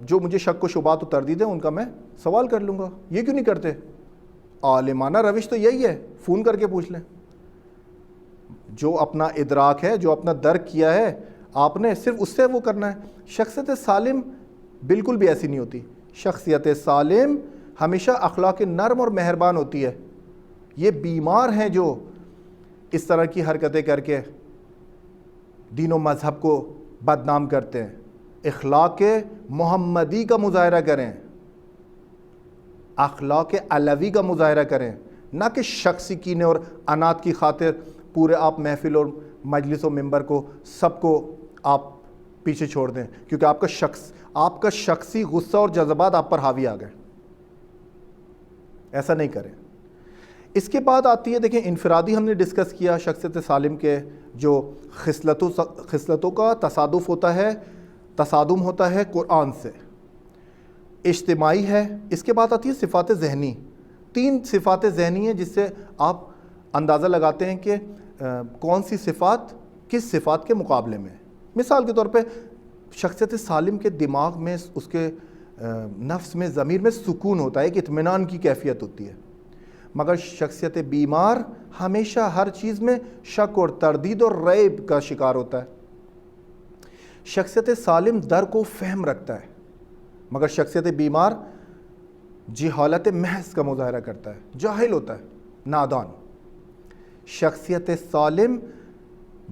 جو مجھے شک و شبہات و تردید ہیں ان کا میں سوال کر لوں گا. یہ کیوں نہیں کرتے؟ عالمانہ روش تو یہی ہے، فون کر کے پوچھ لیں. جو اپنا ادراک ہے، جو اپنا درک کیا ہے آپ نے، صرف اس سے وہ کرنا ہے. شخصیت سالم بالکل بھی ایسی نہیں ہوتی. شخصیت سالم ہمیشہ اخلاق نرم اور مہربان ہوتی ہے. یہ بیمار ہیں جو اس طرح کی حرکتیں کر کے دین و مذہب کو بدنام کرتے ہیں. اخلاق محمدی کا مظاہرہ کریں، اخلاق علوی کا مظاہرہ کریں، نہ کہ شخصی کینے اور انات کی خاطر پورے آپ محفل اور مجلس و ممبر کو سب کو آپ پیچھے چھوڑ دیں کیونکہ آپ کا شخصی غصہ اور جذبات آپ پر حاوی آ گئے. ایسا نہیں کریں. اس کے بعد آتی ہے دیکھیں انفرادی، ہم نے ڈسکس کیا شخصیت سالم کے جو خصلتوں کا تصادف ہوتا ہے، تصادم ہوتا ہے قرآن سے، اجتماعی ہے۔ اس کے بعد آتی ہے صفات ذہنی، 3 صفات ذہنی ہیں جس سے آپ اندازہ لگاتے ہیں کہ کون سی صفات کس صفات کے مقابلے میں۔ مثال کے طور پہ شخصیت سالم کے دماغ میں، اس کے نفس میں، ضمیر میں سکون ہوتا ہے، ایک اطمینان کی کیفیت ہوتی ہے، مگر شخصیت بیمار ہمیشہ ہر چیز میں شک اور تردید اور ریب کا شکار ہوتا ہے۔ شخصیت سالم درک و فہم رکھتا ہے، مگر شخصیت بیمار جہالت محض کا مظاہرہ کرتا ہے، جاہل ہوتا ہے، نادان۔ شخصیت سالم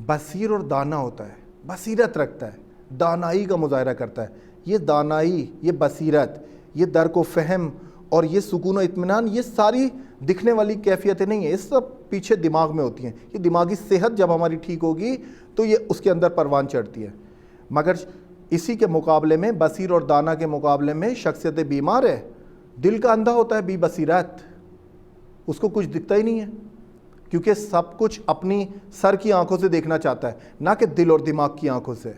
بصیر اور دانا ہوتا ہے، بصیرت رکھتا ہے، دانائی کا مظاہرہ کرتا ہے۔ یہ دانائی، یہ بصیرت، یہ درک و فہم اور یہ سکون و اطمینان، یہ ساری دکھنے والی کیفیتیں نہیں ہیں، یہ سب پیچھے دماغ میں ہوتی ہیں۔ یہ دماغی صحت جب ہماری ٹھیک ہوگی تو یہ اس کے اندر پروان چڑھتی ہے، مگر اسی کے مقابلے میں، بصیر اور دانا کے مقابلے میں شخصیت بیمار ہے، دل کا اندھا ہوتا ہے، بی بصیرت، اس کو کچھ دکھتا ہی نہیں ہے، کیونکہ سب کچھ اپنی سر کی آنکھوں سے دیکھنا چاہتا ہے، نہ کہ دل اور دماغ کی آنکھوں سے،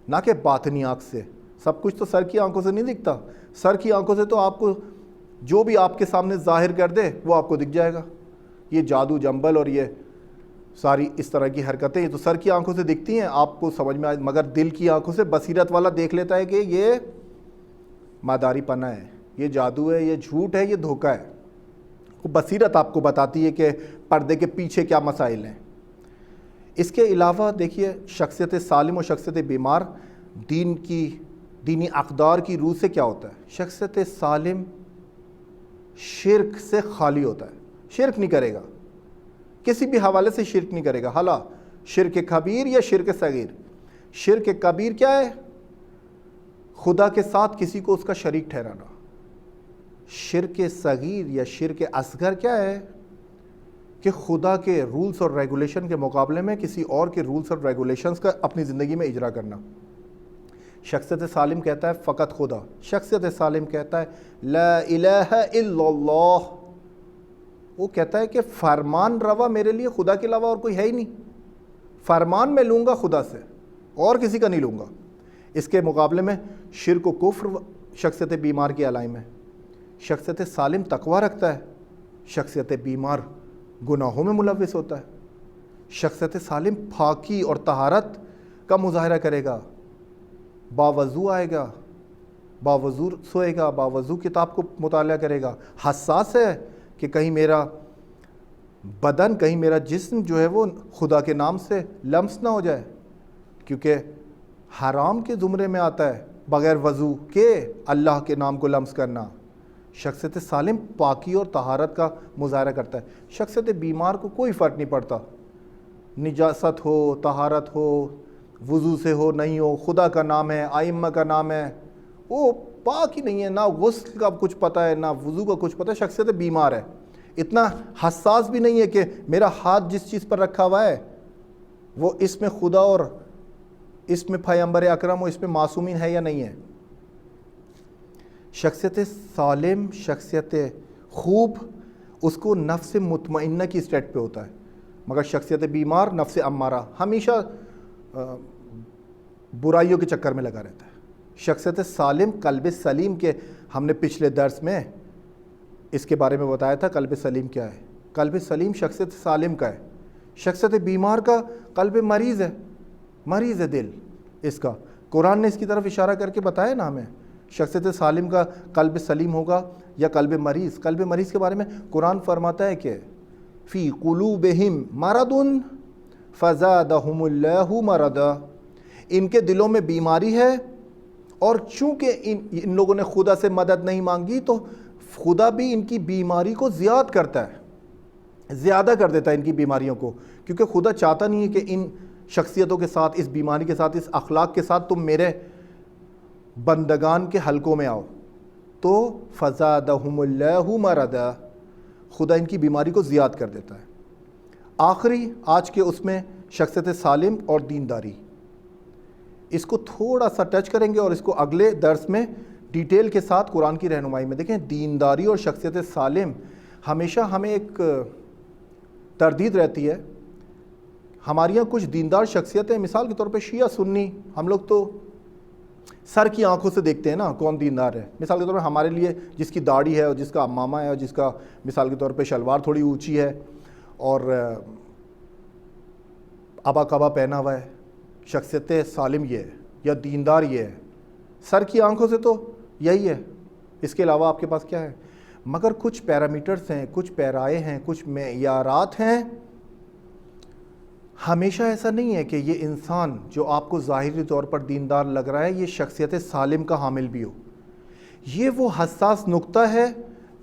نہ کہ باطنی آنکھ سے۔ سب کچھ تو سر کی آنکھوں سے نہیں دکھتا، سر کی آنکھوں سے تو آپ کو جو بھی آپ کے سامنے ظاہر کر دے وہ آپ کو دکھ جائے گا۔ یہ جادو جنبل اور یہ ساری اس طرح کی حرکتیں یہ تو سر کی آنکھوں سے دکھتی ہیں، آپ کو سمجھ میں آئے، مگر دل کی آنکھوں سے بصیرت والا دیکھ لیتا ہے کہ یہ ماداری پنا ہے، یہ جادو ہے، یہ جھوٹ ہے، یہ دھوکہ ہے۔ وہ بصیرت آپ کو بتاتی ہے کہ پردے کے پیچھے کیا مسائل ہیں۔ اس کے علاوہ دیکھیے شخصیت سالم اور شخصیت بیمار دینی اقدار کی روح سے کیا ہوتا ہے۔ شخصیت سالم شرک سے خالی ہوتا ہے، شرک نہیں کرے گا، کسی بھی حوالے سے شرک نہیں کرے گا، حالا شرک کبیر یا شرک صغیر۔ شرک کبیر کیا ہے؟ خدا کے ساتھ کسی کو اس کا شریک ٹھہرانا۔ شرک صغیر یا شرک اصغر کیا ہے؟ کہ خدا کے رولز اور ریگولیشن کے مقابلے میں کسی اور کے رولز اور ریگولیشنز کا اپنی زندگی میں اجرا کرنا۔ شخصیت سالم کہتا ہے فقط خدا، شخصیت سالم کہتا ہے لا الہ الا اللہ، وہ کہتا ہے کہ فرمان روا میرے لیے خدا کے علاوہ اور کوئی ہے ہی نہیں، فرمان میں لوں گا خدا سے اور کسی کا نہیں لوں گا۔ اس کے مقابلے میں شرک و کفر شخصیت بیمار کی علائم ہے۔ شخصیت سالم تقوی رکھتا ہے، شخصیت بیمار گناہوں میں ملوث ہوتا ہے۔ شخصیت سالم پاکی اور طہارت کا مظاہرہ کرے گا، باوضو آئے گا، باوضو سوئے گا، باوضو کتاب کو مطالعہ کرے گا، حساس ہے کہ کہیں میرا بدن، کہیں میرا جسم جو ہے وہ خدا کے نام سے لمس نہ ہو جائے، کیونکہ حرام کے زمرے میں آتا ہے بغیر وضو کے اللہ کے نام کو لمس کرنا۔ شخصیت سالم پاکی اور طہارت کا مظاہرہ کرتا ہے۔ شخصیت بیمار کو کوئی فرق نہیں پڑتا، نجاست ہو، طہارت ہو، وضو سے ہو نہیں ہو، خدا کا نام ہے، ائمہ کا نام ہے، وہ پاک ہی نہیں ہے، نہ غسل کا کچھ پتہ ہے، نہ وضو کا کچھ پتہ ہے۔ شخصیت بیمار ہے، اتنا حساس بھی نہیں ہے کہ میرا ہاتھ جس چیز پر رکھا ہوا ہے وہ اس میں خدا اور اس میں پیغمبر اکرم اور اس میں معصومین ہے یا نہیں ہے۔ شخصیت سالم، شخصیت خوب، اس کو نفس مطمئنہ کی اسٹیٹ پہ ہوتا ہے، مگر شخصیت بیمار نفس امارہ، ہمیشہ برائیوں کے چکر میں لگا رہتا ہے۔ شخصیت سالم قلب سلیم کے، ہم نے پچھلے درس میں اس کے بارے میں بتایا تھا قلب سلیم کیا ہے۔ قلب سلیم شخصیت سالم کا ہے، شخصیت بیمار کا قلب مریض ہے، مریض ہے دل اس کا۔ قرآن نے اس کی طرف اشارہ کر کے بتایا نا ہمیں، شخصیت سالم کا قلب سلیم ہوگا یا قلب مریض۔ قلب مریض کے بارے میں قرآن فرماتا ہے کہ فی قلوبہم مرض فزادہم اللہ مرضا، ان کے دلوں میں بیماری ہے، اور چونکہ ان لوگوں نے خدا سے مدد نہیں مانگی تو خدا بھی ان کی بیماری کو زیادہ کرتا ہے، زیادہ کر دیتا ہے ان کی بیماریوں کو، کیونکہ خدا چاہتا نہیں ہے کہ ان شخصیتوں کے ساتھ، اس بیماری کے ساتھ، اس اخلاق کے ساتھ تم میرے بندگان کے حلقوں میں آؤ۔ تو فزادہم اللہ مرضا، خدا ان کی بیماری کو زیادہ کر دیتا ہے۔ آخری آج کے اس میں شخصیت سالم اور دینداری، اس کو تھوڑا سا ٹچ کریں گے اور اس کو اگلے درس میں ڈیٹیل کے ساتھ قرآن کی رہنمائی میں دیکھیں۔ دینداری اور شخصیت سالم ہمیشہ ہمیں ایک تردید رہتی ہے. ہمارے یہاں کچھ دیندار شخصیتیں، مثال کے طور پہ شیعہ سنی، ہم لوگ تو سر کی آنکھوں سے دیکھتے ہیں نا کون دیندار ہے. مثال کے طور پہ ہمارے لیے جس کی داڑھی ہے اور جس کا امامہ ہے اور جس کا مثال کے طور پہ شلوار تھوڑی اونچی ہے اور ابا کبا پہنا ہوا ہے، شخصیت سالم یہ ہے یا دیندار یہ ہے. سر کی آنکھوں سے تو یہی ہے، اس کے علاوہ آپ کے پاس کیا ہے؟ مگر کچھ پیرامیٹرز ہیں، کچھ پیرائے ہیں، کچھ معیارات ہیں. ہمیشہ ایسا نہیں ہے کہ یہ انسان جو آپ کو ظاہری طور پر دیندار لگ رہا ہے یہ شخصیت سالم کا حامل بھی ہو. یہ وہ حساس نقطہ ہے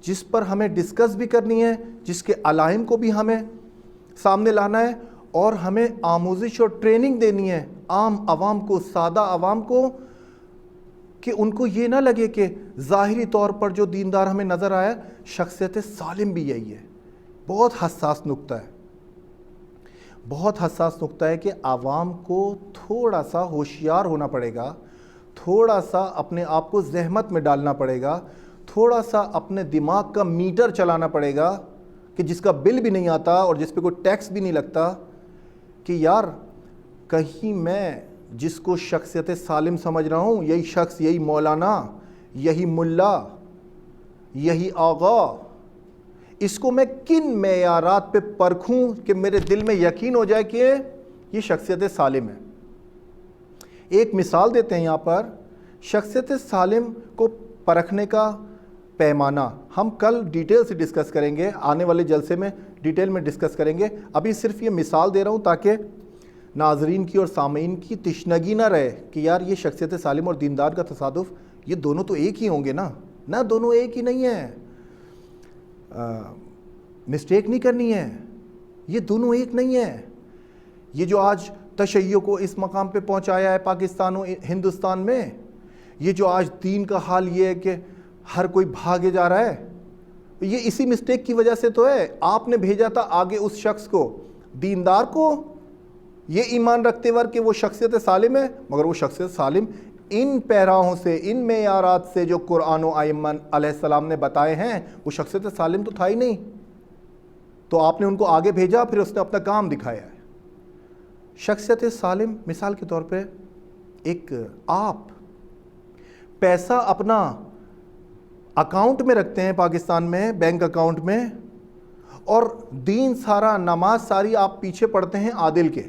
جس پر ہمیں ڈسکس بھی کرنی ہے، جس کے علائم کو بھی ہمیں سامنے لانا ہے اور ہمیں آموزش اور ٹریننگ دینی ہے عام عوام کو، سادہ عوام کو، کہ ان کو یہ نہ لگے کہ ظاہری طور پر جو دیندار ہمیں نظر آیا شخصیت سالم بھی یہی ہے. بہت حساس نقطہ ہے، بہت حساس نقطہ ہے کہ عوام کو تھوڑا سا ہوشیار ہونا پڑے گا، تھوڑا سا اپنے آپ کو زحمت میں ڈالنا پڑے گا، تھوڑا سا اپنے دماغ کا میٹر چلانا پڑے گا کہ جس کا بل بھی نہیں آتا اور جس پہ کوئی ٹیکس بھی نہیں لگتا، کہ یار کہیں میں جس کو شخصیت سالم سمجھ رہا ہوں یہی شخص، یہی مولانا، یہی ملا، یہی آغا، اس کو میں کن معیارات پہ پرکھوں کہ میرے دل میں یقین ہو جائے کہ یہ شخصیت سالم ہے. ایک مثال دیتے ہیں یہاں پر شخصیت سالم کو پرکھنے کا پیمانہ. ہم کل ڈیٹیل سے ڈسکس کریں گے، آنے والے جلسے میں ڈیٹیل میں ڈسکس کریں گے. ابھی صرف یہ مثال دے رہا ہوں تاکہ ناظرین کی اور سامعین کی تشنگی نہ رہے کہ یار یہ شخصیت سالم اور دیندار کا تصادف، یہ دونوں تو ایک ہی ہوں گے نا. نہ، دونوں ایک ہی نہیں ہیں، مسٹیک نہیں کرنی ہے، یہ دونوں ایک نہیں ہیں. یہ جو آج تشیع کو اس مقام پہ پہنچایا ہے پاکستان و ہندوستان میں، یہ جو آج دین کا حال یہ ہے کہ ہر کوئی بھاگے جا رہا ہے، یہ اسی مسٹیک کی وجہ سے تو ہے. آپ نے بھیجا تھا آگے اس شخص کو، دیندار کو، یہ ایمان رکھتے ور کہ وہ شخصیت سالم ہے، مگر وہ شخصیت سالم ان پیراہوں سے، ان معیارات سے جو قرآن و ائمہ علیہ السلام نے بتائے ہیں، وہ شخصیت سالم تو تھا ہی نہیں. تو آپ نے ان کو آگے بھیجا، پھر اس نے اپنا کام دکھایا ہے. شخصیت سالم مثال کے طور پہ ایک آپ پیسہ اپنا اکاؤنٹ میں رکھتے ہیں پاکستان میں، بینک اکاؤنٹ میں، اور دین سارا، نماز ساری آپ پیچھے پڑھتے ہیں عادل کے،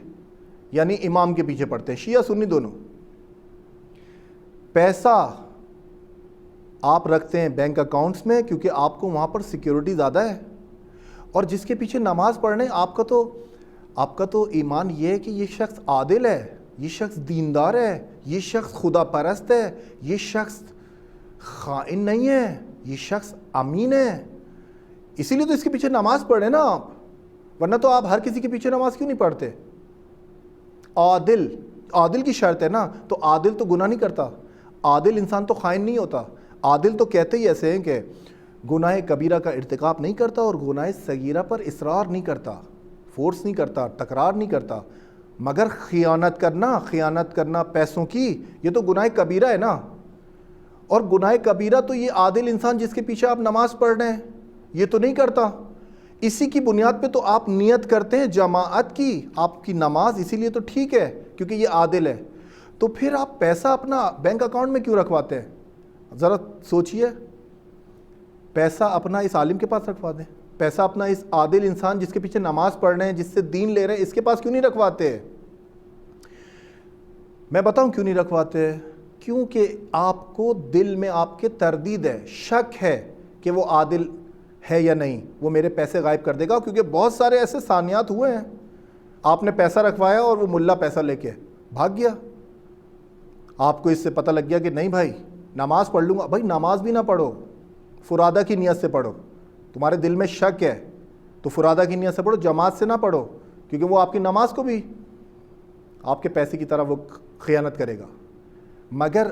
یعنی امام کے پیچھے پڑھتے ہیں، شیعہ سنی دونوں. پیسہ آپ رکھتے ہیں بینک اکاؤنٹس میں کیونکہ آپ کو وہاں پر سیکیورٹی زیادہ ہے، اور جس کے پیچھے نماز پڑھنے آپ کا تو ایمان یہ ہے کہ یہ شخص عادل ہے، یہ شخص دیندار ہے، یہ شخص خدا پرست ہے، یہ شخص خائن نہیں ہے، یہ شخص امین ہے. اسی لیے تو اس کے پیچھے نماز پڑھیں نا آپ، ورنہ تو آپ ہر کسی کے پیچھے نماز کیوں نہیں پڑھتے؟ عادل کی شرط ہے نا. تو عادل تو گناہ نہیں کرتا، عادل انسان تو خائن نہیں ہوتا. عادل تو کہتے ہی ایسے ہیں کہ گناہ کبیرہ کا ارتکاب نہیں کرتا اور گناہ صغیرہ پر اصرار نہیں کرتا، فورس نہیں کرتا، تکرار نہیں کرتا. مگر خیانت کرنا پیسوں کی، یہ تو گناہ کبیرہ ہے نا. اور گناہ کبیرہ تو یہ عادل انسان جس کے پیچھے آپ نماز پڑھ رہے ہیں یہ تو نہیں کرتا. اسی کی بنیاد پہ تو آپ نیت کرتے ہیں جماعت کی، آپ کی نماز، اسی لیے تو ٹھیک ہے کیونکہ یہ عادل ہے. تو پھر آپ پیسہ اپنا بینک اکاؤنٹ میں کیوں رکھواتے ہیں؟ ذرا سوچئے. پیسہ اپنا اس عالم کے پاس رکھوا دیں، پیسہ اپنا اس عادل انسان جس کے پیچھے نماز پڑھ رہے ہیں، جس سے دین لے رہے ہیں، اس کے پاس کیوں نہیں رکھواتے؟ میں بتاؤں کیوں نہیں رکھواتے؟ کیونکہ آپ کو دل میں آپ کے تردید ہے، شک ہے کہ وہ عادل ہے یا نہیں، وہ میرے پیسے غائب کر دے گا. کیونکہ بہت سارے ایسے ثانیات ہوئے ہیں، آپ نے پیسہ رکھوایا اور وہ ملا پیسہ لے کے بھاگ گیا. آپ کو اس سے پتہ لگ گیا کہ نہیں بھائی نماز پڑھ لوں گا. بھائی نماز بھی نہ پڑھو، فرادہ کی نیت سے پڑھو. تمہارے دل میں شک ہے تو فرادہ کی نیت سے پڑھو، جماعت سے نہ پڑھو، کیونکہ وہ آپ کی نماز کو بھی آپ کے پیسے کی طرح وہ خیانت کرے گا. مگر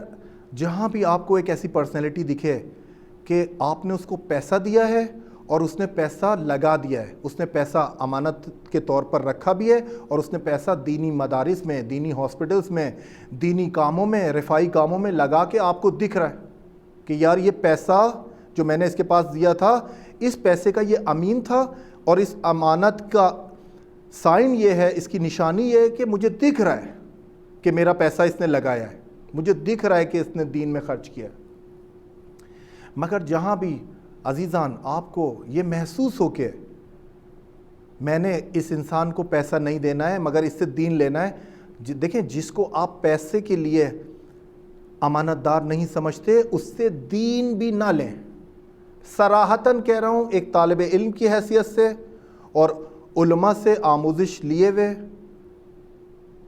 جہاں بھی آپ کو ایک ایسی پرسنالٹی دکھے کہ آپ نے اس کو پیسہ دیا ہے اور اس نے پیسہ لگا دیا ہے، اس نے پیسہ امانت کے طور پر رکھا بھی ہے، اور اس نے پیسہ دینی مدارس میں، دینی ہاسپٹلس میں، دینی کاموں میں، رفائی کاموں میں لگا کے آپ کو دکھ رہا ہے کہ یار یہ پیسہ جو میں نے اس کے پاس دیا تھا اس پیسے کا یہ امین تھا، اور اس امانت کا سائن یہ ہے، اس کی نشانی یہ ہے کہ مجھے دکھ رہا ہے کہ میرا پیسہ اس نے لگایا ہے، مجھے دکھ رہا ہے کہ اس نے دین میں خرچ کیا ہے۔ مگر جہاں بھی عزیزان آپ کو یہ محسوس ہو کہ میں نے اس انسان کو پیسہ نہیں دینا ہے مگر اس سے دین لینا ہے، دیکھیں جس کو آپ پیسے کے لیے امانت دار نہیں سمجھتے اس سے دین بھی نہ لیں۔ صراحتاً کہہ رہا ہوں، ایک طالب علم کی حیثیت سے اور علماء سے آموزش لیے ہوئے،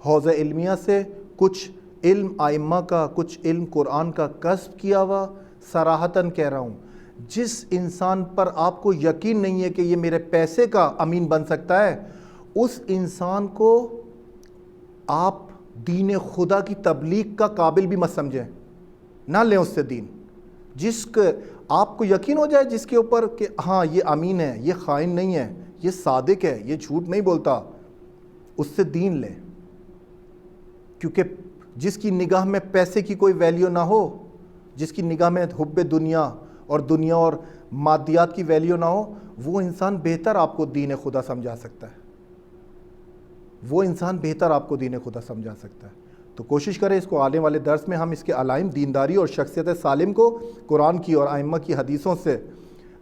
حوزہ علمیہ سے کچھ علم ائمہ کا، کچھ علم قرآن کا کسب کیا ہوا، صراحتاً کہہ رہا ہوں، جس انسان پر آپ کو یقین نہیں ہے کہ یہ میرے پیسے کا امین بن سکتا ہے، اس انسان کو آپ دین خدا کی تبلیغ کا قابل بھی مت سمجھیں، نہ لیں اس سے دین۔ جس کے آپ کو یقین ہو جائے جس کے اوپر کہ ہاں یہ امین ہے، یہ خائن نہیں ہے، یہ صادق ہے، یہ جھوٹ نہیں بولتا، اس سے دین لیں۔ کیونکہ جس کی نگاہ میں پیسے کی کوئی ویلیو نہ ہو، جس کی نگاہ میں حب دنیا اور مادیات کی ویلیو نہ ہو، وہ انسان بہتر آپ کو دین خدا سمجھا سکتا ہے، وہ انسان بہتر آپ کو دین خدا سمجھا سکتا ہے۔ تو کوشش کریں اس کو آنے والے درس میں ہم اس کے علائم دینداری اور شخصیت سالم کو قرآن کی اور ائمہ کی حدیثوں سے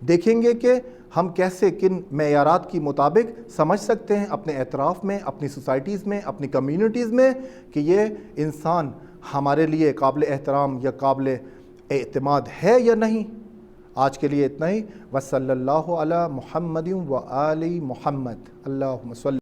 دیکھیں گے کہ ہم کیسے کن معیارات کی مطابق سمجھ سکتے ہیں اپنے اطراف میں، اپنی سوسائٹیز میں، اپنی کمیونٹیز میں، کہ یہ انسان ہمارے لیے قابل احترام یا قابل اعتماد ہے یا نہیں۔ آج کے لیے اتنا ہی۔ وصلی اللہ علی محمد و آل محمد۔ اللہم صلی